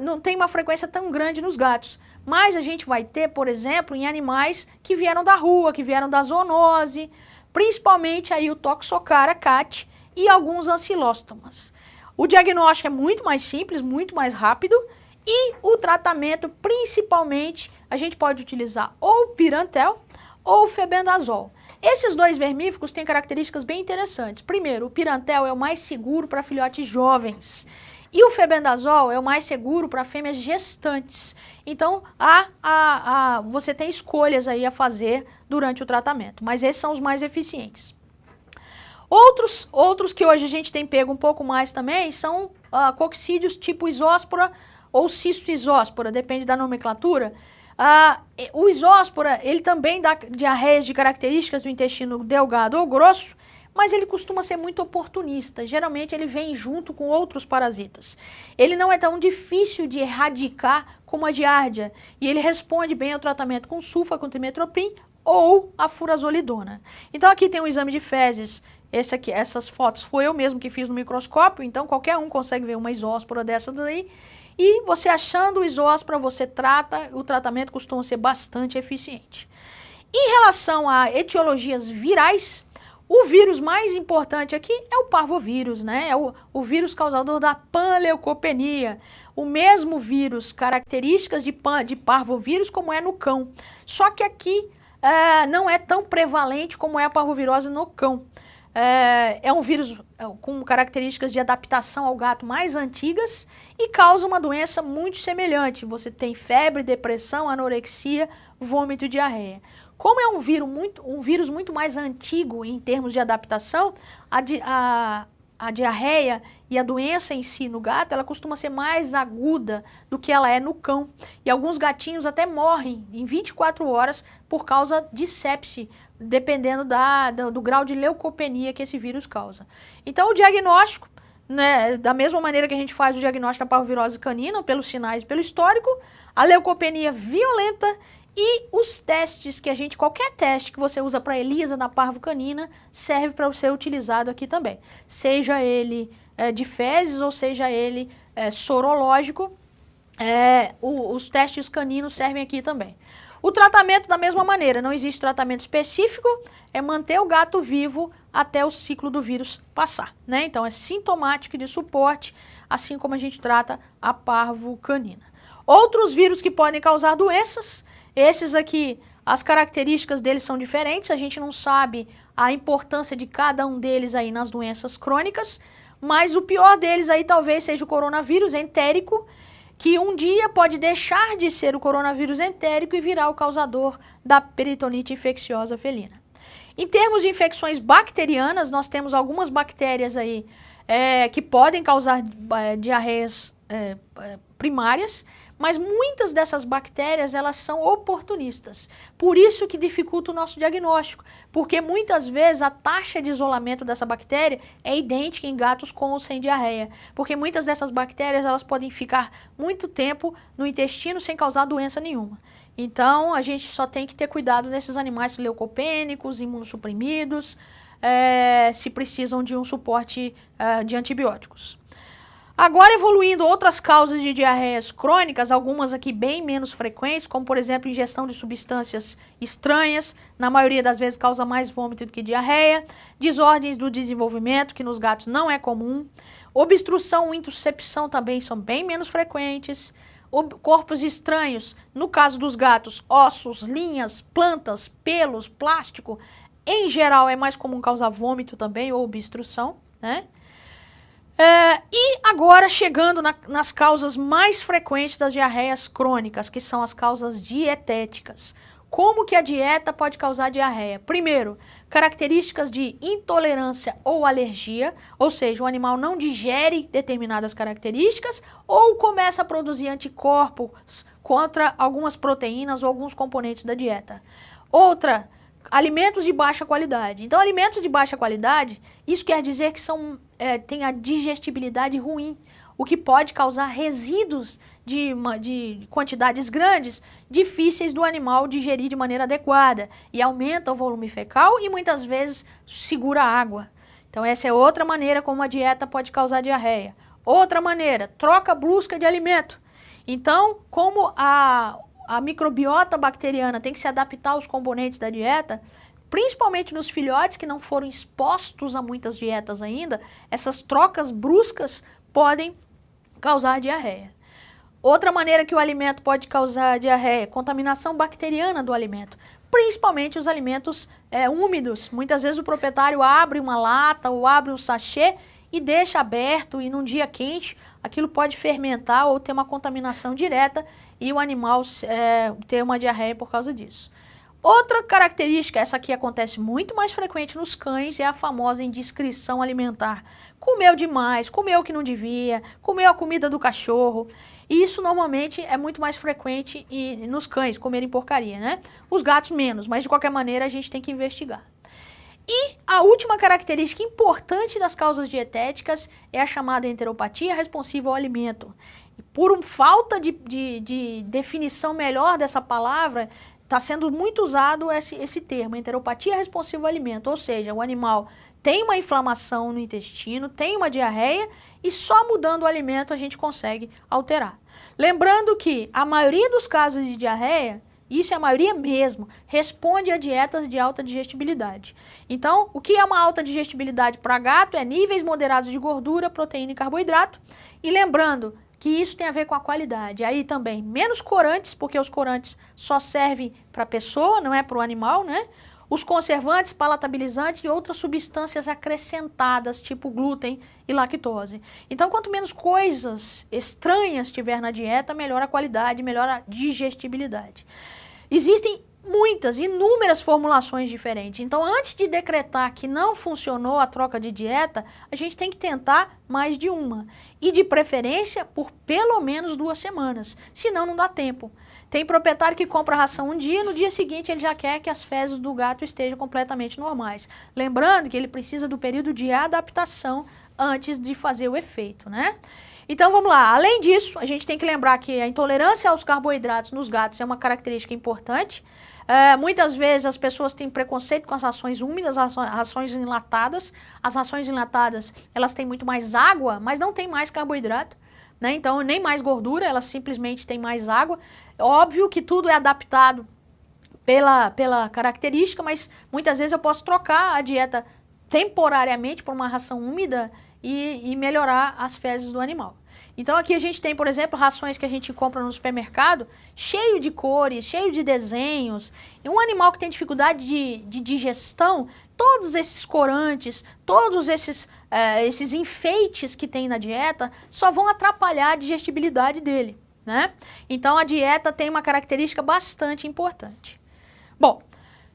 não tem uma frequência tão grande nos gatos. Mas a gente vai ter, por exemplo, em animais que vieram da rua, que vieram da zoonose, principalmente aí o Toxocara cat e alguns ancilóstomas. O diagnóstico é muito mais simples, muito mais rápido, e o tratamento, principalmente, a gente pode utilizar ou Pirantel ou Febendazol. Esses dois vermífugos têm características bem interessantes. Primeiro, o Pirantel é o mais seguro para filhotes jovens. E o Febendazol é o mais seguro para fêmeas gestantes. Então, você tem escolhas aí a fazer durante o tratamento. Mas esses são os mais eficientes. Outros que hoje a gente tem pego um pouco mais também são coccídeos tipo isóspora ou cistoisóspora, depende da nomenclatura. O isóspora, ele também dá diarreias de características do intestino delgado ou grosso, mas ele costuma ser muito oportunista. Geralmente ele vem junto com outros parasitas. Ele não é tão difícil de erradicar como a giardia, e ele responde bem ao tratamento com sulfa, com trimetoprim ou a furazolidona. Então aqui tem um exame de fezes. Essas fotos foi eu mesmo que fiz no microscópio, então qualquer um consegue ver uma isóspora dessas daí. E você achando o isóspora, você trata, o tratamento costuma ser bastante eficiente. Em relação a etiologias virais, o vírus mais importante aqui é o parvovírus, né? É o vírus causador da panleucopenia. O mesmo vírus, características de parvovírus como é no cão. Só que aqui não é tão prevalente como é a parvovirose no cão. É um vírus com características de adaptação ao gato mais antigas e causa uma doença muito semelhante. Você tem febre, depressão, anorexia, vômito e diarreia. Como é um vírus muito mais antigo em termos de adaptação, a diarreia e a doença em si no gato, ela costuma ser mais aguda do que ela é no cão. E alguns gatinhos até morrem em 24 horas por causa de sepse, dependendo do grau de leucopenia que esse vírus causa. Então o diagnóstico, né, da mesma maneira que a gente faz o diagnóstico da parvovirose canina, pelos sinais e pelo histórico, a leucopenia violenta e os testes que qualquer teste que você usa para ELISA na parvo canina serve para ser utilizado aqui também. Seja ele de fezes, ou seja ele sorológico, os testes caninos servem aqui também. O tratamento da mesma maneira, não existe tratamento específico, é manter o gato vivo até o ciclo do vírus passar, né? Então é sintomático de suporte, assim como a gente trata a parvo canina. Outros vírus que podem causar doenças, esses aqui, as características deles são diferentes, a gente não sabe a importância de cada um deles aí nas doenças crônicas, mas o pior deles aí talvez seja o coronavírus entérico, que um dia pode deixar de ser o coronavírus entérico e virar o causador da peritonite infecciosa felina. Em termos de infecções bacterianas, nós temos algumas bactérias aí que podem causar diarreias primárias, mas muitas dessas bactérias, elas são oportunistas. Por isso que dificulta o nosso diagnóstico, porque muitas vezes a taxa de isolamento dessa bactéria é idêntica em gatos com ou sem diarreia, porque muitas dessas bactérias, elas podem ficar muito tempo no intestino sem causar doença nenhuma. Então, a gente só tem que ter cuidado nesses animais leucopênicos, imunossuprimidos, se precisam de um suporte de antibióticos. Agora, evoluindo outras causas de diarreias crônicas, algumas aqui bem menos frequentes, como por exemplo, ingestão de substâncias estranhas, na maioria das vezes causa mais vômito do que diarreia, desordens do desenvolvimento, que nos gatos não é comum, obstrução ou intussuscepção também são bem menos frequentes, corpos estranhos, no caso dos gatos, ossos, linhas, plantas, pelos, plástico, em geral é mais comum causar vômito também ou obstrução, né? E agora chegando nas causas mais frequentes das diarreias crônicas, que são as causas dietéticas. Como que a dieta pode causar diarreia? Primeiro, características de intolerância ou alergia, ou seja, o animal não digere determinadas características ou começa a produzir anticorpos contra algumas proteínas ou alguns componentes da dieta. Outra, alimentos de baixa qualidade. Então, alimentos de baixa qualidade, isso quer dizer que tem a digestibilidade ruim, o que pode causar resíduos de quantidades grandes, difíceis do animal digerir de maneira adequada, e aumenta o volume fecal e muitas vezes segura a água. Então, essa é outra maneira como a dieta pode causar diarreia. Outra maneira, troca brusca de alimento. Então, como a microbiota bacteriana tem que se adaptar aos componentes da dieta, principalmente nos filhotes que não foram expostos a muitas dietas ainda, essas trocas bruscas podem causar diarreia. Outra maneira que o alimento pode causar diarreia, contaminação bacteriana do alimento, principalmente os alimentos úmidos. Muitas vezes o proprietário abre uma lata ou abre um sachê e deixa aberto, e num dia quente aquilo pode fermentar ou ter uma contaminação direta e o animal ter uma diarreia por causa disso. Outra característica, essa aqui acontece muito mais frequente nos cães, é a famosa indiscrição alimentar. Comeu demais, comeu o que não devia, comeu a comida do cachorro. E isso normalmente é muito mais frequente nos cães, comerem porcaria, né? Os gatos menos, mas de qualquer maneira a gente tem que investigar. E a última característica importante das causas dietéticas é a chamada enteropatia responsiva ao alimento. E por falta de definição melhor dessa palavra, está sendo muito usado esse termo, enteropatia responsiva ao alimento, ou seja, o animal tem uma inflamação no intestino, tem uma diarreia e só mudando o alimento a gente consegue alterar. Lembrando que a maioria dos casos de diarreia, isso é a maioria mesmo, responde a dietas de alta digestibilidade. Então, o que é uma alta digestibilidade para gato é níveis moderados de gordura, proteína e carboidrato. E lembrando que isso tem a ver com a qualidade. Aí também, menos corantes, porque os corantes só servem para a pessoa, não é para o animal, né? Os conservantes, palatabilizantes e outras substâncias acrescentadas, tipo glúten e lactose. Então, quanto menos coisas estranhas tiver na dieta, melhor a qualidade, melhor a digestibilidade. Existem inúmeras formulações diferentes. Então, antes de decretar que não funcionou a troca de dieta, a gente tem que tentar mais de uma. E de preferência por pelo menos 2 semanas, senão não dá tempo. Tem proprietário que compra a ração um dia, no dia seguinte ele já quer que as fezes do gato estejam completamente normais. Lembrando que ele precisa do período de adaptação antes de fazer o efeito, né? Então vamos lá, além disso, a gente tem que lembrar que a intolerância aos carboidratos nos gatos é uma característica importante. Muitas vezes as pessoas têm preconceito com as rações úmidas, as rações enlatadas. As rações enlatadas, elas têm muito mais água, mas não tem mais carboidrato, né? Então, nem mais gordura, elas simplesmente têm mais água. Óbvio que tudo é adaptado pela característica, mas muitas vezes eu posso trocar a dieta temporariamente por uma ração úmida e melhorar as fezes do animal. Então aqui a gente tem, por exemplo, rações que a gente compra no supermercado, cheio de cores, cheio de desenhos. E um animal que tem dificuldade de digestão, todos esses corantes, todos esses enfeites que tem na dieta, só vão atrapalhar a digestibilidade dele, né? Então a dieta tem uma característica bastante importante. Bom,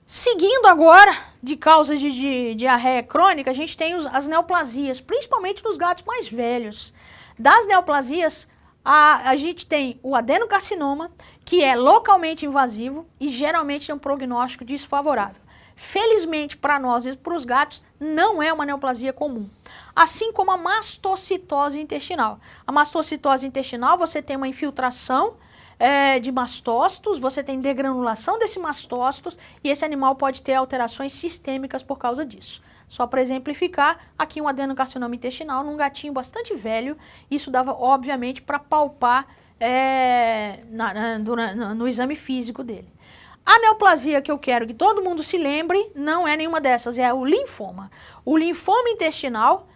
seguindo agora, de causas de diarreia crônica, a gente tem as neoplasias, principalmente nos gatos mais velhos. Das neoplasias, a gente tem o adenocarcinoma, que é localmente invasivo e geralmente tem um prognóstico desfavorável. Felizmente para nós e para os gatos, não é uma neoplasia comum. Assim como a mastocitose intestinal. A mastocitose intestinal, você tem uma infiltração de mastócitos, você tem degranulação desses mastócitos e esse animal pode ter alterações sistêmicas por causa disso. Só para exemplificar, aqui um adenocarcinoma intestinal num gatinho bastante velho, isso dava obviamente para palpar no exame físico dele. A neoplasia que eu quero que todo mundo se lembre não é nenhuma dessas, é o linfoma. O linfoma intestinal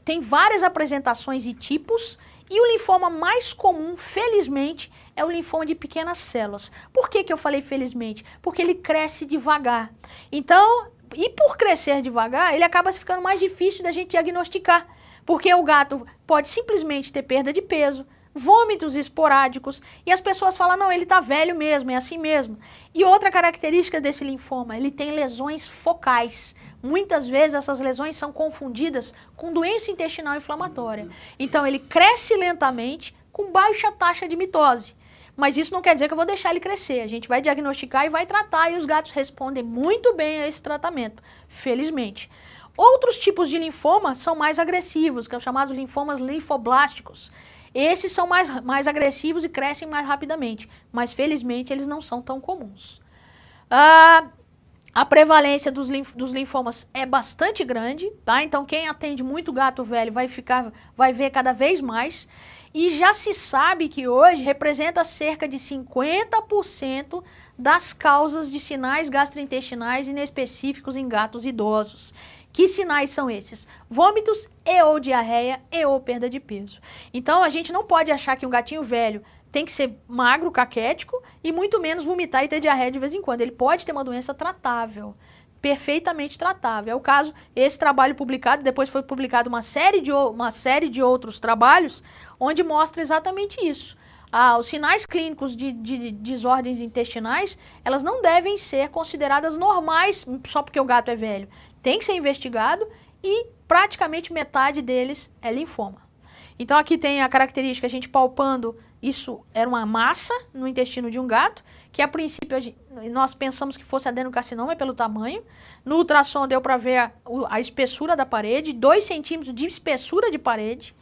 tem várias apresentações e tipos, e o linfoma mais comum, felizmente, é o linfoma de pequenas células. Por que eu falei felizmente? Porque ele cresce devagar. Então, e por crescer devagar, ele acaba ficando mais difícil da gente diagnosticar. Porque o gato pode simplesmente ter perda de peso, vômitos esporádicos, e as pessoas falam, não, ele tá velho mesmo, é assim mesmo. E outra característica desse linfoma, ele tem lesões focais. Muitas vezes essas lesões são confundidas com doença intestinal inflamatória. Então ele cresce lentamente com baixa taxa de mitose. Mas isso não quer dizer que eu vou deixar ele crescer. A gente vai diagnosticar e vai tratar, e os gatos respondem muito bem a esse tratamento, felizmente. Outros tipos de linfoma são mais agressivos, que são chamados linfomas linfoblásticos. Esses são mais agressivos e crescem mais rapidamente, mas felizmente eles não são tão comuns. A prevalência dos linfomas é bastante grande, tá? Então quem atende muito gato velho vai ver cada vez mais. E já se sabe que hoje representa cerca de 50% das causas de sinais gastrointestinais inespecíficos em gatos idosos. Que sinais são esses? Vômitos e ou diarreia e ou perda de peso. Então a gente não pode achar que um gatinho velho tem que ser magro, caquético e muito menos vomitar e ter diarreia de vez em quando. Ele pode ter uma doença tratável, perfeitamente tratável. É o caso, esse trabalho publicado, depois foi publicado uma série de outros trabalhos, onde mostra exatamente isso. Os sinais clínicos de desordens intestinais, elas não devem ser consideradas normais só porque o gato é velho. Tem que ser investigado e praticamente metade deles é linfoma. Então aqui tem a característica, a gente palpando, isso era uma massa no intestino de um gato, que a princípio nós pensamos que fosse adenocarcinoma pelo tamanho. No ultrassom deu para ver a espessura da parede, 2 centímetros de espessura de parede.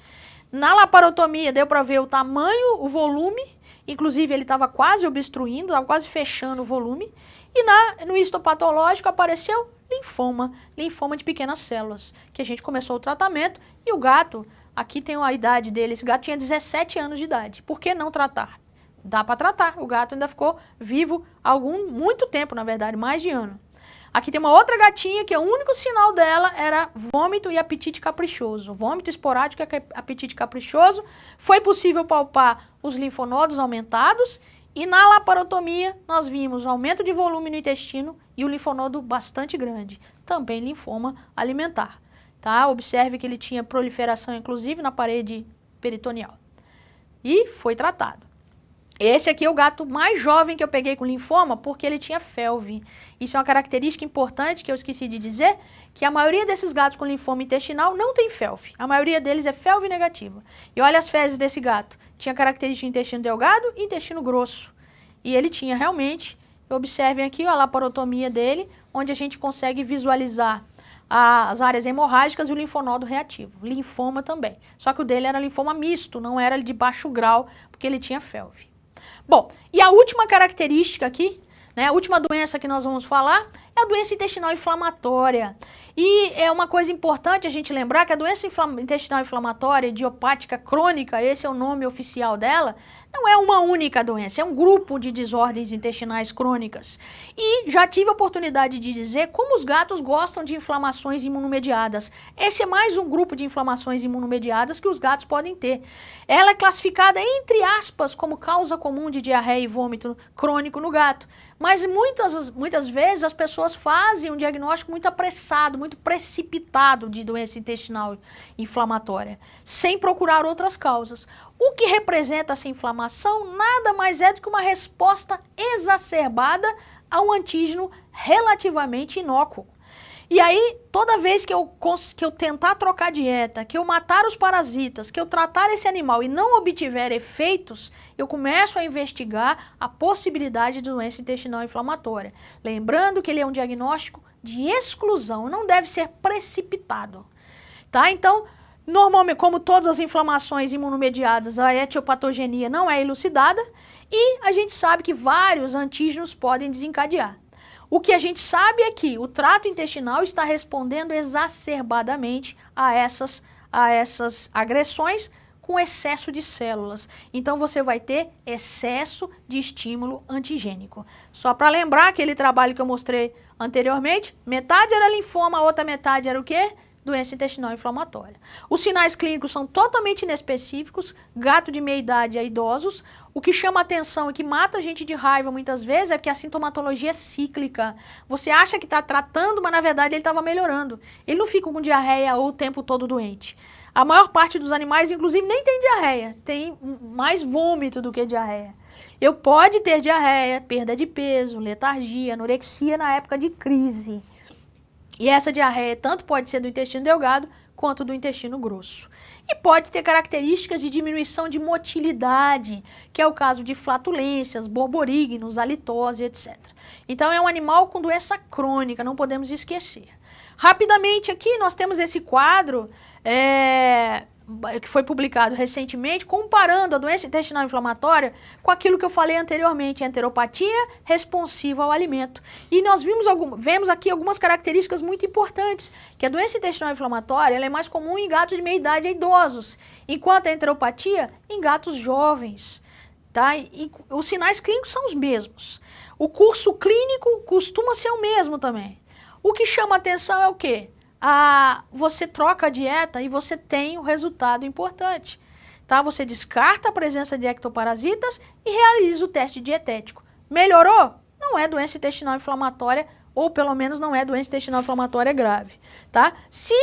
Na laparotomia deu para ver o tamanho, o volume, inclusive ele estava quase obstruindo, estava quase fechando o volume. E no histopatológico apareceu linfoma de pequenas células, que a gente começou o tratamento e o gato, aqui tem a idade dele, esse gato tinha 17 anos de idade. Por que não tratar? Dá para tratar, o gato ainda ficou vivo muito tempo, na verdade, mais de ano. Aqui tem uma outra gatinha que o único sinal dela era vômito e apetite caprichoso. Vômito esporádico e apetite caprichoso. Foi possível palpar os linfonodos aumentados e na laparotomia nós vimos aumento de volume no intestino e o linfonodo bastante grande. Também linfoma alimentar. Tá? Observe que ele tinha proliferação inclusive na parede peritoneal. E foi tratado. Esse aqui é o gato mais jovem que eu peguei com linfoma porque ele tinha felve. Isso é uma característica importante que eu esqueci de dizer, que a maioria desses gatos com linfoma intestinal não tem felve. A maioria deles é felve negativa. E olha as fezes desse gato. Tinha característica de intestino delgado e intestino grosso. E ele tinha realmente, observem aqui a laparotomia dele, onde a gente consegue visualizar as áreas hemorrágicas e o linfonodo reativo. Linfoma também. Só que o dele era linfoma misto, não era de baixo grau, porque ele tinha felve. Bom, e a última característica aqui né? A última doença que nós vamos falar é a doença intestinal inflamatória. E é uma coisa importante a gente lembrar que a doença intestinal inflamatória idiopática crônica, esse é o nome oficial dela, não é uma única doença, é um grupo de desordens intestinais crônicas. E já tive a oportunidade de dizer como os gatos gostam de inflamações imunomediadas. Esse é mais um grupo de inflamações imunomediadas que os gatos podem ter. Ela é classificada, entre aspas, como causa comum de diarreia e vômito crônico no gato. Mas muitas vezes as pessoas fazem um diagnóstico muito apressado, muito precipitado de doença intestinal inflamatória, sem procurar outras causas. O que representa essa inflamação nada mais é do que uma resposta exacerbada a um antígeno relativamente inócuo. E aí, toda vez que eu tentar trocar dieta, que eu matar os parasitas, que eu tratar esse animal e não obtiver efeitos, eu começo a investigar a possibilidade de doença intestinal inflamatória. Lembrando que ele é um diagnóstico de exclusão, não deve ser precipitado. Tá? Então, normalmente, como todas as inflamações imunomediadas, a etiopatogenia não é elucidada e a gente sabe que vários antígenos podem desencadear. O que a gente sabe é que o trato intestinal está respondendo exacerbadamente a essas agressões com excesso de células. Então você vai ter excesso de estímulo antigênico. Só para lembrar aquele trabalho que eu mostrei anteriormente, metade era linfoma, a outra metade era o quê? Doença intestinal inflamatória. Os sinais clínicos são totalmente inespecíficos, gato de meia idade a idosos. O que chama atenção e que mata a gente de raiva muitas vezes é porque a sintomatologia é cíclica. Você acha que está tratando, mas na verdade ele estava melhorando. Ele não fica com diarreia ou o tempo todo doente. A maior parte dos animais, inclusive, nem tem diarreia. Tem mais vômito do que diarreia. Eu pode ter diarreia, perda de peso, letargia, anorexia na época de crise. E essa diarreia tanto pode ser do intestino delgado quanto do intestino grosso. E pode ter características de diminuição de motilidade, que é o caso de flatulências, borborignos, halitose, etc. Então é um animal com doença crônica, não podemos esquecer. Rapidamente aqui nós temos esse quadro que foi publicado recentemente, comparando a doença intestinal inflamatória com aquilo que eu falei anteriormente, a enteropatia responsiva ao alimento. E nós vemos aqui algumas características muito importantes, que a doença intestinal inflamatória ela é mais comum em gatos de meia idade e idosos, enquanto a enteropatia em gatos jovens. Tá? E os sinais clínicos são os mesmos. O curso clínico costuma ser o mesmo também. O que chama atenção é o quê? Você troca a dieta e você tem um resultado importante. Tá? Você descarta a presença de ectoparasitas e realiza o teste dietético. Melhorou? Não é doença intestinal inflamatória, ou pelo menos não é doença intestinal inflamatória grave. Tá? Se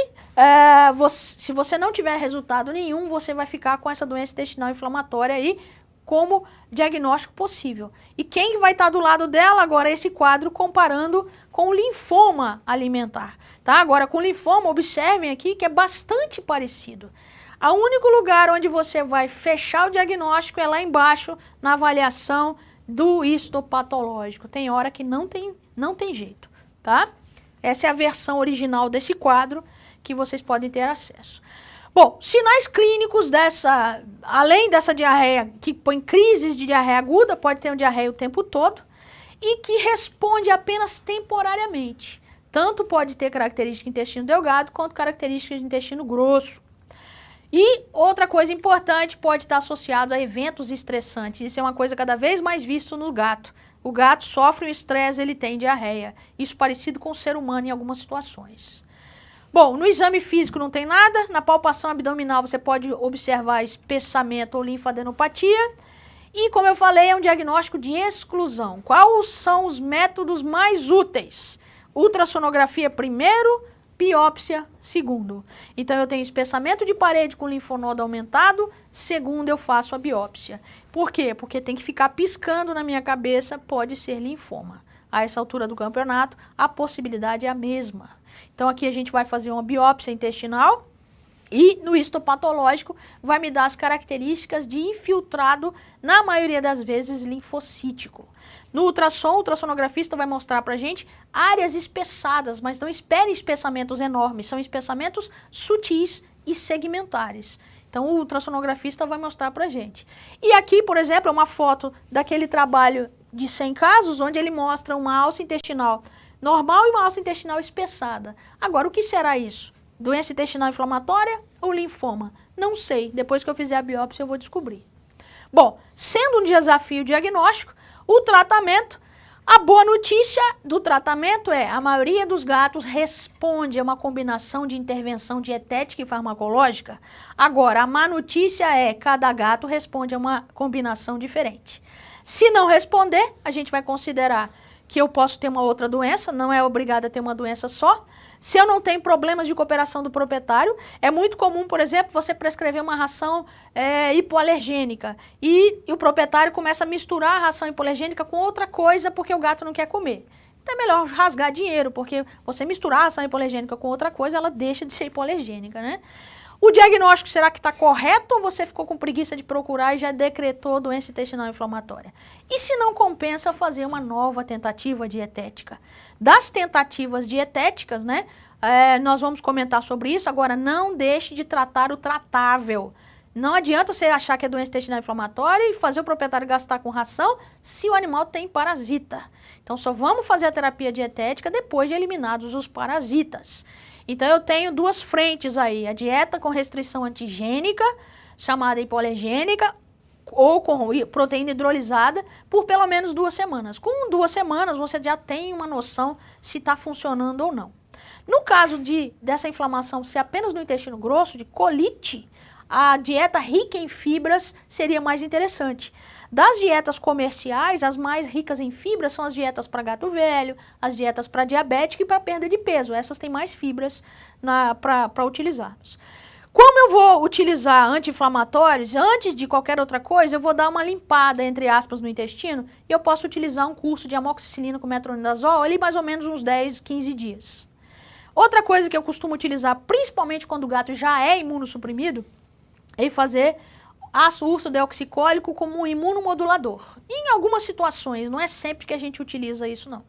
você não tiver resultado nenhum, você vai ficar com essa doença intestinal inflamatória aí como diagnóstico possível. E quem vai estar do lado dela agora é esse quadro comparando com o linfoma alimentar. Tá? Agora, com o linfoma, observem aqui que é bastante parecido. O único lugar onde você vai fechar o diagnóstico é lá embaixo, na avaliação do histopatológico. Tem hora que não tem jeito. Tá? Essa é a versão original desse quadro que vocês podem ter acesso. Bom, sinais clínicos além dessa diarreia, que põe crises de diarreia aguda, pode ter um diarreia o tempo todo, e que responde apenas temporariamente. Tanto pode ter característica de intestino delgado, quanto características de intestino grosso. E outra coisa importante, pode estar associado a eventos estressantes. Isso é uma coisa cada vez mais visto no gato. O gato sofre um estresse, ele tem diarreia. Isso parecido com o ser humano em algumas situações. Bom, no exame físico não tem nada, na palpação abdominal você pode observar espessamento ou linfadenopatia e, como eu falei, é um diagnóstico de exclusão. Quais são os métodos mais úteis? Ultrassonografia primeiro, biópsia segundo. Então eu tenho espessamento de parede com linfonodo aumentado, segundo eu faço a biópsia. Por quê? Porque tem que ficar piscando na minha cabeça, pode ser linfoma. A essa altura do campeonato, a possibilidade é a mesma. Então aqui a gente vai fazer uma biópsia intestinal e no histopatológico vai me dar as características de infiltrado, na maioria das vezes linfocítico. No ultrassom, o ultrassonografista vai mostrar pra gente áreas espessadas, mas não espere espessamentos enormes, são espessamentos sutis e segmentares. Então o ultrassonografista vai mostrar pra gente. E aqui, por exemplo, é uma foto daquele trabalho de 100 casos, onde ele mostra uma alça intestinal normal e uma alça intestinal espessada. Agora, o que será isso? Doença intestinal inflamatória ou linfoma? Não sei. Depois que eu fizer a biópsia, eu vou descobrir. Bom, sendo um desafio diagnóstico, o tratamento, a boa notícia do tratamento é a maioria dos gatos responde a uma combinação de intervenção dietética e farmacológica. Agora, a má notícia é cada gato responde a uma combinação diferente. Se não responder, a gente vai considerar que eu posso ter uma outra doença, não é obrigado a ter uma doença só. Se eu não tenho problemas de cooperação do proprietário, é muito comum, por exemplo, você prescrever uma ração hipoalergênica e o proprietário começa a misturar a ração hipoalergênica com outra coisa porque o gato não quer comer. Então é melhor rasgar dinheiro, porque você misturar a ração hipoalergênica com outra coisa, ela deixa de ser hipoalergênica, né? O diagnóstico, será que está correto ou você ficou com preguiça de procurar e já decretou doença intestinal inflamatória? E se não compensa fazer uma nova tentativa dietética? Das tentativas dietéticas, né, nós vamos comentar sobre isso. Agora, não deixe de tratar o tratável. Não adianta você achar que é doença intestinal inflamatória e fazer o proprietário gastar com ração se o animal tem parasita. Então, só vamos fazer a terapia dietética depois de eliminados os parasitas. Então, eu tenho duas frentes aí, a dieta com restrição antigênica, chamada hipoalergênica, ou com proteína hidrolisada, por pelo menos 2 semanas. Com 2 semanas, você já tem uma noção se está funcionando ou não. No caso dessa inflamação ser apenas no intestino grosso, de colite, a dieta rica em fibras seria mais interessante. Das dietas comerciais, as mais ricas em fibras são as dietas para gato velho, as dietas para diabético e para perda de peso. Essas têm mais fibras para utilizarmos. Como eu vou utilizar anti-inflamatórios, antes de qualquer outra coisa, eu vou dar uma limpada, entre aspas, no intestino e eu posso utilizar um curso de amoxicilina com metronidazol ali mais ou menos uns 10, 15 dias. Outra coisa que eu costumo utilizar, principalmente quando o gato já é imunossuprimido, é fazer ácido ursodeoxicólico como um imunomodulador. Em algumas situações, não é sempre que a gente utiliza isso, não.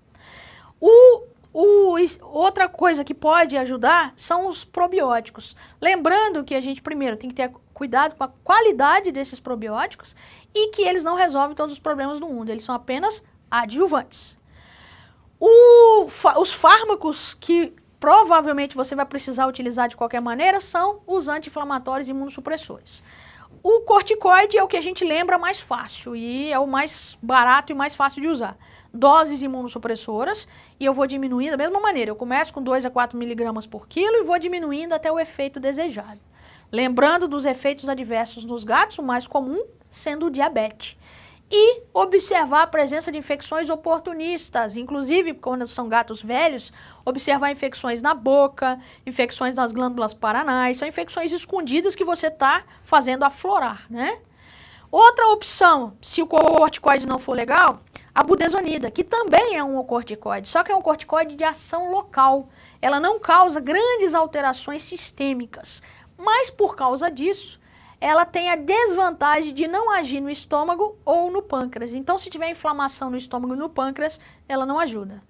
Outra coisa que pode ajudar são os probióticos. Lembrando que a gente, primeiro, tem que ter cuidado com a qualidade desses probióticos e que eles não resolvem todos os problemas do mundo, eles são apenas adjuvantes. Os fármacos que provavelmente você vai precisar utilizar de qualquer maneira são os anti-inflamatórios e imunossupressores. O corticoide é o que a gente lembra mais fácil e é o mais barato e mais fácil de usar. Doses imunossupressoras e eu vou diminuindo da mesma maneira. Eu começo com 2 a 4 miligramas por quilo e vou diminuindo até o efeito desejado. Lembrando dos efeitos adversos nos gatos, o mais comum sendo o diabetes. E observar a presença de infecções oportunistas, inclusive quando são gatos velhos, observar infecções na boca, infecções nas glândulas paranais, são infecções escondidas que você está fazendo aflorar, né? Outra opção, se o corticoide não for legal, a budesonida, que também é um corticoide, só que é um corticoide de ação local. Ela não causa grandes alterações sistêmicas, mas por causa disso, ela tem a desvantagem de não agir no estômago ou no pâncreas. Então, se tiver inflamação no estômago e no pâncreas, ela não ajuda.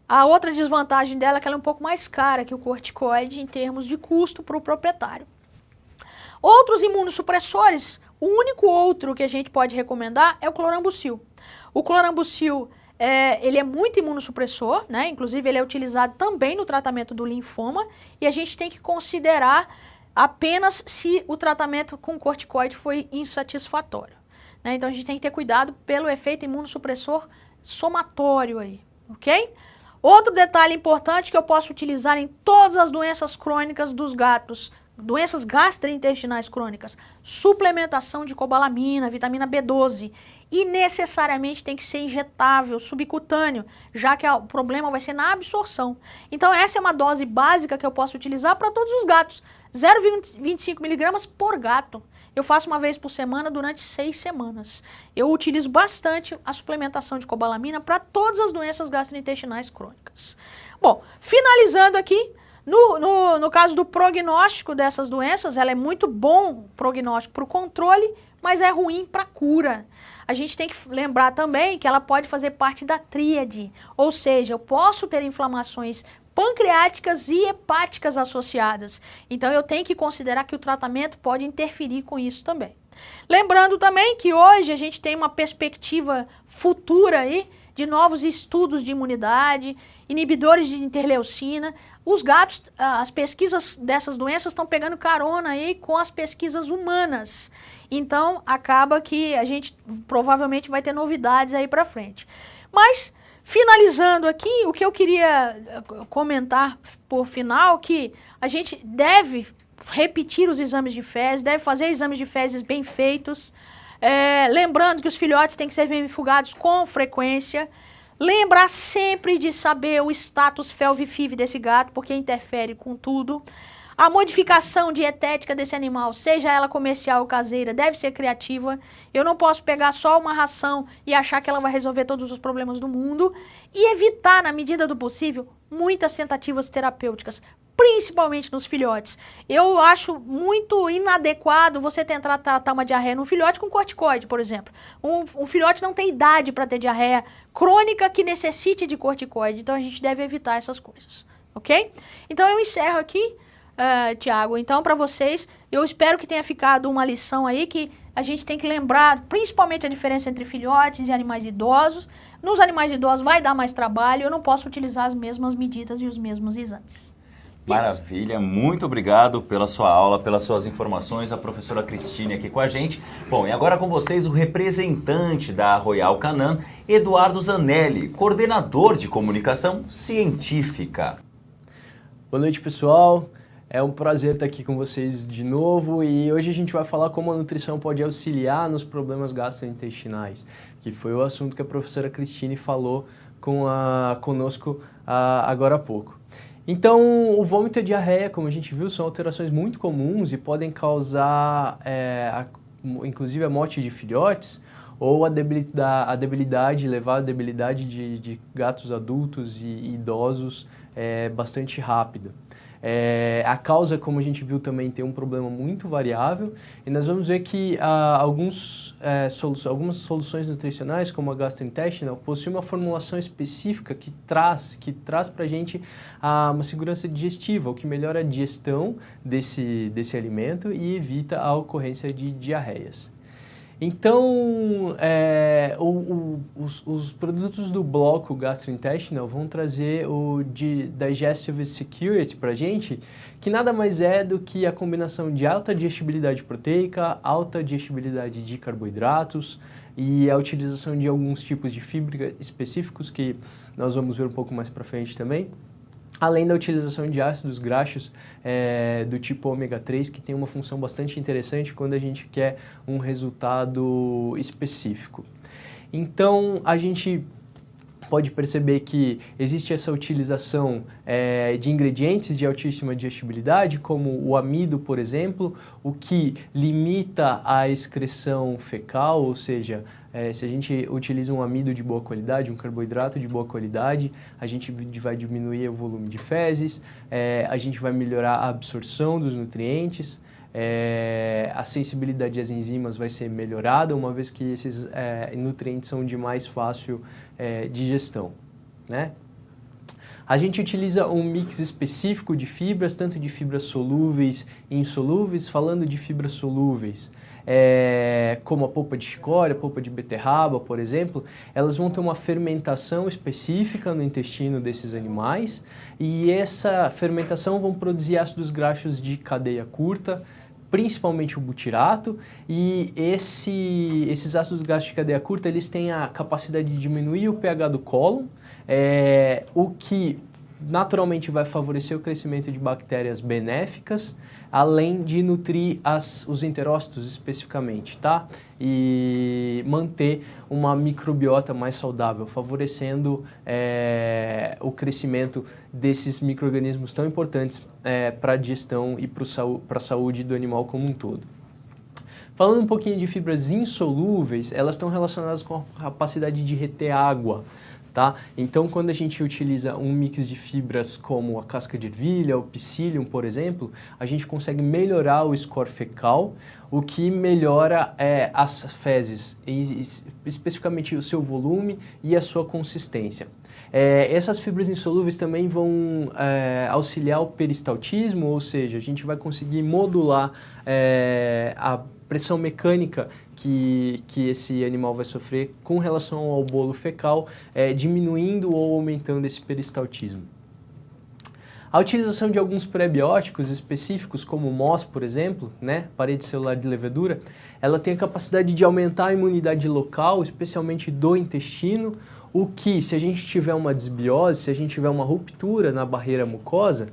A outra desvantagem dela é que ela é um pouco mais cara que o corticoide em termos de custo para o proprietário. Outros imunossupressores, o único outro que a gente pode recomendar é o clorambucil. O clorambucil, ele é muito imunossupressor, né? Inclusive ele é utilizado também no tratamento do linfoma e a gente tem que considerar apenas se o tratamento com corticoide foi insatisfatório, né? Então a gente tem que ter cuidado pelo efeito imunossupressor somatório aí, ok? Outro detalhe importante que eu posso utilizar em todas as doenças crônicas dos gatos, doenças gastrointestinais crônicas, suplementação de cobalamina, vitamina B12, e necessariamente tem que ser injetável, subcutâneo, já que o problema vai ser na absorção. Então essa é uma dose básica que eu posso utilizar para todos os gatos, 0,25 miligramas por gato. Eu faço uma vez por semana durante 6 semanas. Eu utilizo bastante a suplementação de cobalamina para todas as doenças gastrointestinais crônicas. Bom, finalizando aqui, no caso do prognóstico dessas doenças, ela é muito bom prognóstico para o controle, mas é ruim para a cura. A gente tem que lembrar também que ela pode fazer parte da tríade, ou seja, eu posso ter inflamações pancreáticas e hepáticas associadas. Então eu tenho que considerar que o tratamento pode interferir com isso também. Lembrando também que hoje a gente tem uma perspectiva futura aí de novos estudos de imunidade, inibidores de interleucina. Os gatos, as pesquisas dessas doenças estão pegando carona aí com as pesquisas humanas. Então, acaba que a gente provavelmente vai ter novidades aí para frente. Mas, finalizando aqui, o que eu queria comentar por final, que a gente deve repetir os exames de fezes, deve fazer exames de fezes bem feitos, lembrando que os filhotes têm que ser vermifugados com frequência, lembrar sempre de saber o status felv-FIV desse gato, porque interfere com tudo. A modificação dietética desse animal, seja ela comercial ou caseira, deve ser criativa. Eu não posso pegar só uma ração e achar que ela vai resolver todos os problemas do mundo. E evitar, na medida do possível, muitas tentativas terapêuticas, principalmente nos filhotes. Eu acho muito inadequado você tentar tratar uma diarreia num filhote com corticoide, por exemplo. Um filhote não tem idade para ter diarreia crônica que necessite de corticoide, então a gente deve evitar essas coisas, ok? Então eu encerro aqui, Tiago. Então, para vocês, eu espero que tenha ficado uma lição aí que a gente tem que lembrar, principalmente a diferença entre filhotes e animais idosos. Nos animais idosos vai dar mais trabalho, eu não posso utilizar as mesmas medidas e os mesmos exames.
Maravilha, muito obrigado pela sua aula, pelas suas informações, a professora Cristine aqui com a gente. Bom, e agora com vocês o representante da Royal Canin, Eduardo Zanelli, coordenador de comunicação científica.
Boa noite, pessoal. É um prazer estar aqui com vocês de novo e hoje a gente vai falar como a nutrição pode auxiliar nos problemas gastrointestinais, que foi o assunto que a professora Cristine falou conosco agora há pouco. Então, o vômito e a diarreia, como a gente viu, são alterações muito comuns e podem causar, inclusive, a morte de filhotes ou a debilidade, levar à debilidade de gatos adultos e idosos bastante rápido. A causa, como a gente viu também, tem um problema muito variável e nós vamos ver que algumas soluções nutricionais, como a gastrointestinal, possuem uma formulação específica que traz para a gente uma segurança digestiva, o que melhora a digestão desse alimento e evita a ocorrência de diarreias. Então, os produtos do bloco gastrointestinal vão trazer o Digestive Security para a gente, que nada mais é do que a combinação de alta digestibilidade proteica, alta digestibilidade de carboidratos e a utilização de alguns tipos de fibra específicos que nós vamos ver um pouco mais para frente também. Além da utilização de ácidos graxos do tipo ômega 3, que tem uma função bastante interessante quando a gente quer um resultado específico. Então, a gente pode perceber que existe essa utilização de ingredientes de altíssima digestibilidade, como o amido, por exemplo, o que limita a excreção fecal, ou seja, se a gente utiliza um amido de boa qualidade, um carboidrato de boa qualidade, a gente vai diminuir o volume de fezes, a gente vai melhorar a absorção dos nutrientes, a sensibilidade às enzimas vai ser melhorada, uma vez que esses nutrientes são de mais fácil digestão, né? A gente utiliza um mix específico de fibras, tanto de fibras solúveis e insolúveis. Falando de fibras solúveis, como a polpa de chicória, a polpa de beterraba, por exemplo, elas vão ter uma fermentação específica no intestino desses animais e essa fermentação vão produzir ácidos graxos de cadeia curta, principalmente o butirato, e esses ácidos graxos de cadeia curta, eles têm a capacidade de diminuir o pH do cólon, o que naturalmente vai favorecer o crescimento de bactérias benéficas, além de nutrir os enterócitos especificamente, tá? E manter uma microbiota mais saudável, favorecendo o crescimento desses micro-organismos tão importantes para a digestão e para a saúde do animal como um todo. Falando um pouquinho de fibras insolúveis, elas estão relacionadas com a capacidade de reter água. Tá? Então, quando a gente utiliza um mix de fibras como a casca de ervilha, o psyllium, por exemplo, a gente consegue melhorar o score fecal, o que melhora as fezes, especificamente o seu volume e a sua consistência. Essas fibras insolúveis também vão auxiliar o peristaltismo, ou seja, a gente vai conseguir modular pressão mecânica que esse animal vai sofrer com relação ao bolo fecal, diminuindo ou aumentando esse peristaltismo. A utilização de alguns prebióticos específicos, como o MOS, por exemplo, né, parede celular de levedura, ela tem a capacidade de aumentar a imunidade local, especialmente do intestino, o que, se a gente tiver uma desbiose, se a gente tiver uma ruptura na barreira mucosa,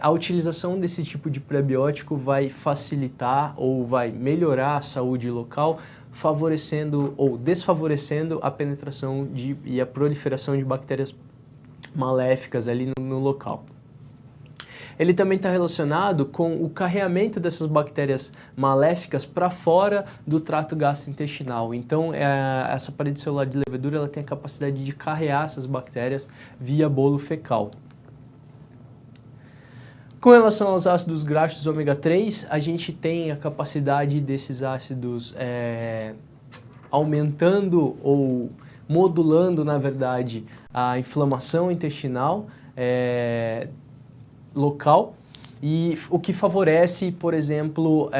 a utilização desse tipo de prebiótico vai facilitar ou vai melhorar a saúde local, favorecendo ou desfavorecendo a penetração e a proliferação de bactérias maléficas ali no local. Ele também está relacionado com o carreamento dessas bactérias maléficas para fora do trato gastrointestinal. Então, essa parede celular de levedura ela tem a capacidade de carrear essas bactérias via bolo fecal. Com relação aos ácidos graxos ômega 3, a gente tem a capacidade desses ácidos aumentando ou modulando, na verdade, a inflamação intestinal local, e o que favorece, por exemplo,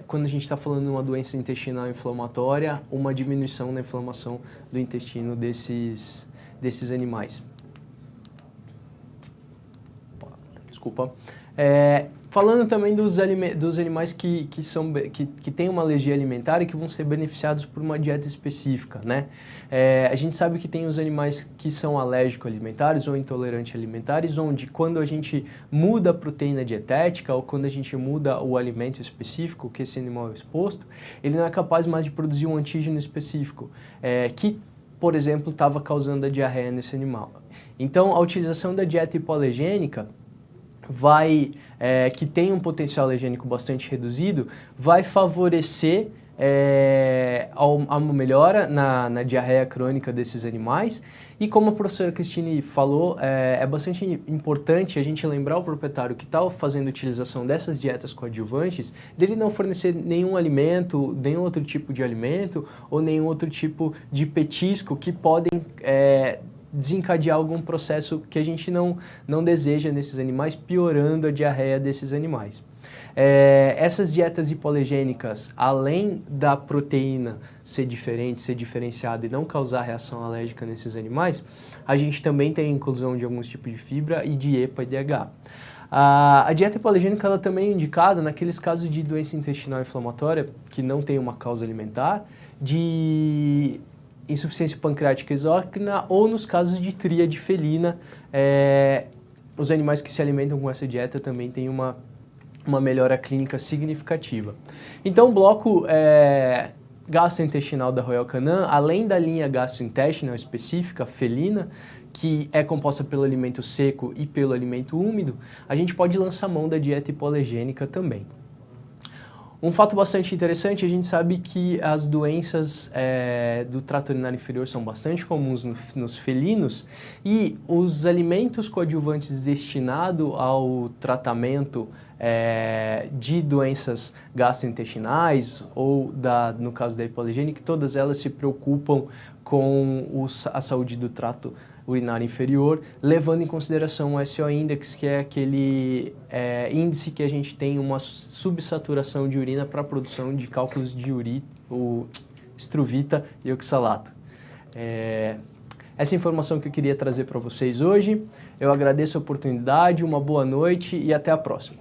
quando a gente está falando de uma doença intestinal inflamatória, uma diminuição na inflamação do intestino desses animais. Desculpa. Falando também dos animais que têm uma alergia alimentar e que vão ser beneficiados por uma dieta específica, né? A gente sabe que tem os animais que são alérgicos alimentares ou intolerantes alimentares, onde quando a gente muda a proteína dietética ou quando a gente muda o alimento específico que esse animal é exposto, ele não é capaz mais de produzir um antígeno específico, que, por exemplo, estava causando a diarreia nesse animal. Então, a utilização da dieta hipoalergênica que tem um potencial alergênico bastante reduzido, vai favorecer a melhora na diarreia crônica desses animais. E como a professora Cristine falou, é bastante importante a gente lembrar o proprietário que está fazendo utilização dessas dietas coadjuvantes, dele não fornecer nenhum alimento, nenhum outro tipo de alimento ou nenhum outro tipo de petisco que podem desencadear algum processo que a gente não deseja nesses animais, piorando a diarreia desses animais. Essas dietas hipoalergênicas, além da proteína ser diferente, ser diferenciada e não causar reação alérgica nesses animais, a gente também tem a inclusão de alguns tipos de fibra e de EPA e DHA. A dieta hipoalergênica ela também é indicada naqueles casos de doença intestinal inflamatória que não tem uma causa alimentar, de insuficiência pancreática exócrina ou nos casos de tríade felina. Os animais que se alimentam com essa dieta também têm uma melhora clínica significativa. Então, o bloco gastrointestinal da Royal Canin, além da linha gastrointestinal específica, felina, que é composta pelo alimento seco e pelo alimento úmido, a gente pode lançar mão da dieta hipoalergênica também. Um fato bastante interessante, a gente sabe que as doenças do trato urinário inferior são bastante comuns nos felinos e os alimentos coadjuvantes destinados ao tratamento de doenças gastrointestinais ou, no caso da hipoalergênica, todas elas se preocupam com a saúde do trato urinário inferior, levando em consideração o SO Index, que é aquele índice que a gente tem uma subsaturação de urina para a produção de cálculos de estruvita e oxalato. Essa informação que eu queria trazer para vocês hoje. Eu agradeço a oportunidade, uma boa noite e até a próxima.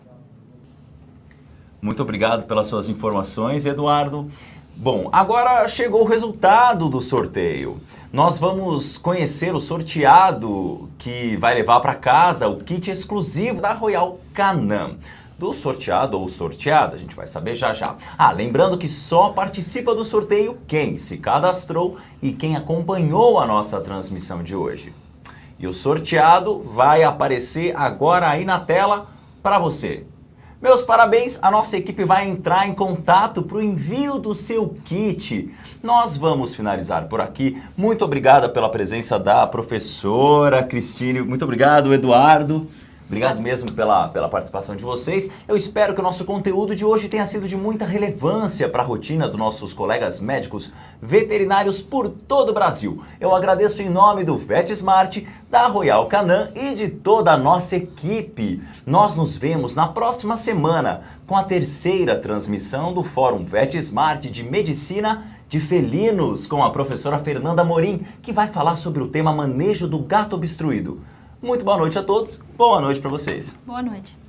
Muito obrigado pelas suas informações, Eduardo. Bom, agora chegou o resultado do sorteio. Nós vamos conhecer o sorteado que vai levar para casa o kit exclusivo da Royal Canin. Do sorteado ou sorteada, a gente vai saber já já. Lembrando que só participa do sorteio quem se cadastrou e quem acompanhou a nossa transmissão de hoje. E o sorteado vai aparecer agora aí na tela para você. Meus parabéns, a nossa equipe vai entrar em contato para o envio do seu kit. Nós vamos finalizar por aqui. Muito obrigada pela presença da professora Cristine. Muito obrigado, Eduardo. Obrigado mesmo pela participação de vocês. Eu espero que o nosso conteúdo de hoje tenha sido de muita relevância para a rotina dos nossos colegas médicos veterinários por todo o Brasil. Eu agradeço em nome do VetSmart, da Royal Canin e de toda a nossa equipe. Nós nos vemos na próxima semana com a terceira transmissão do Fórum VetSmart de Medicina de Felinos, com a professora Fernanda Amorim, que vai falar sobre o tema manejo do gato obstruído. Muito boa noite a todos, boa noite para vocês.
Boa noite.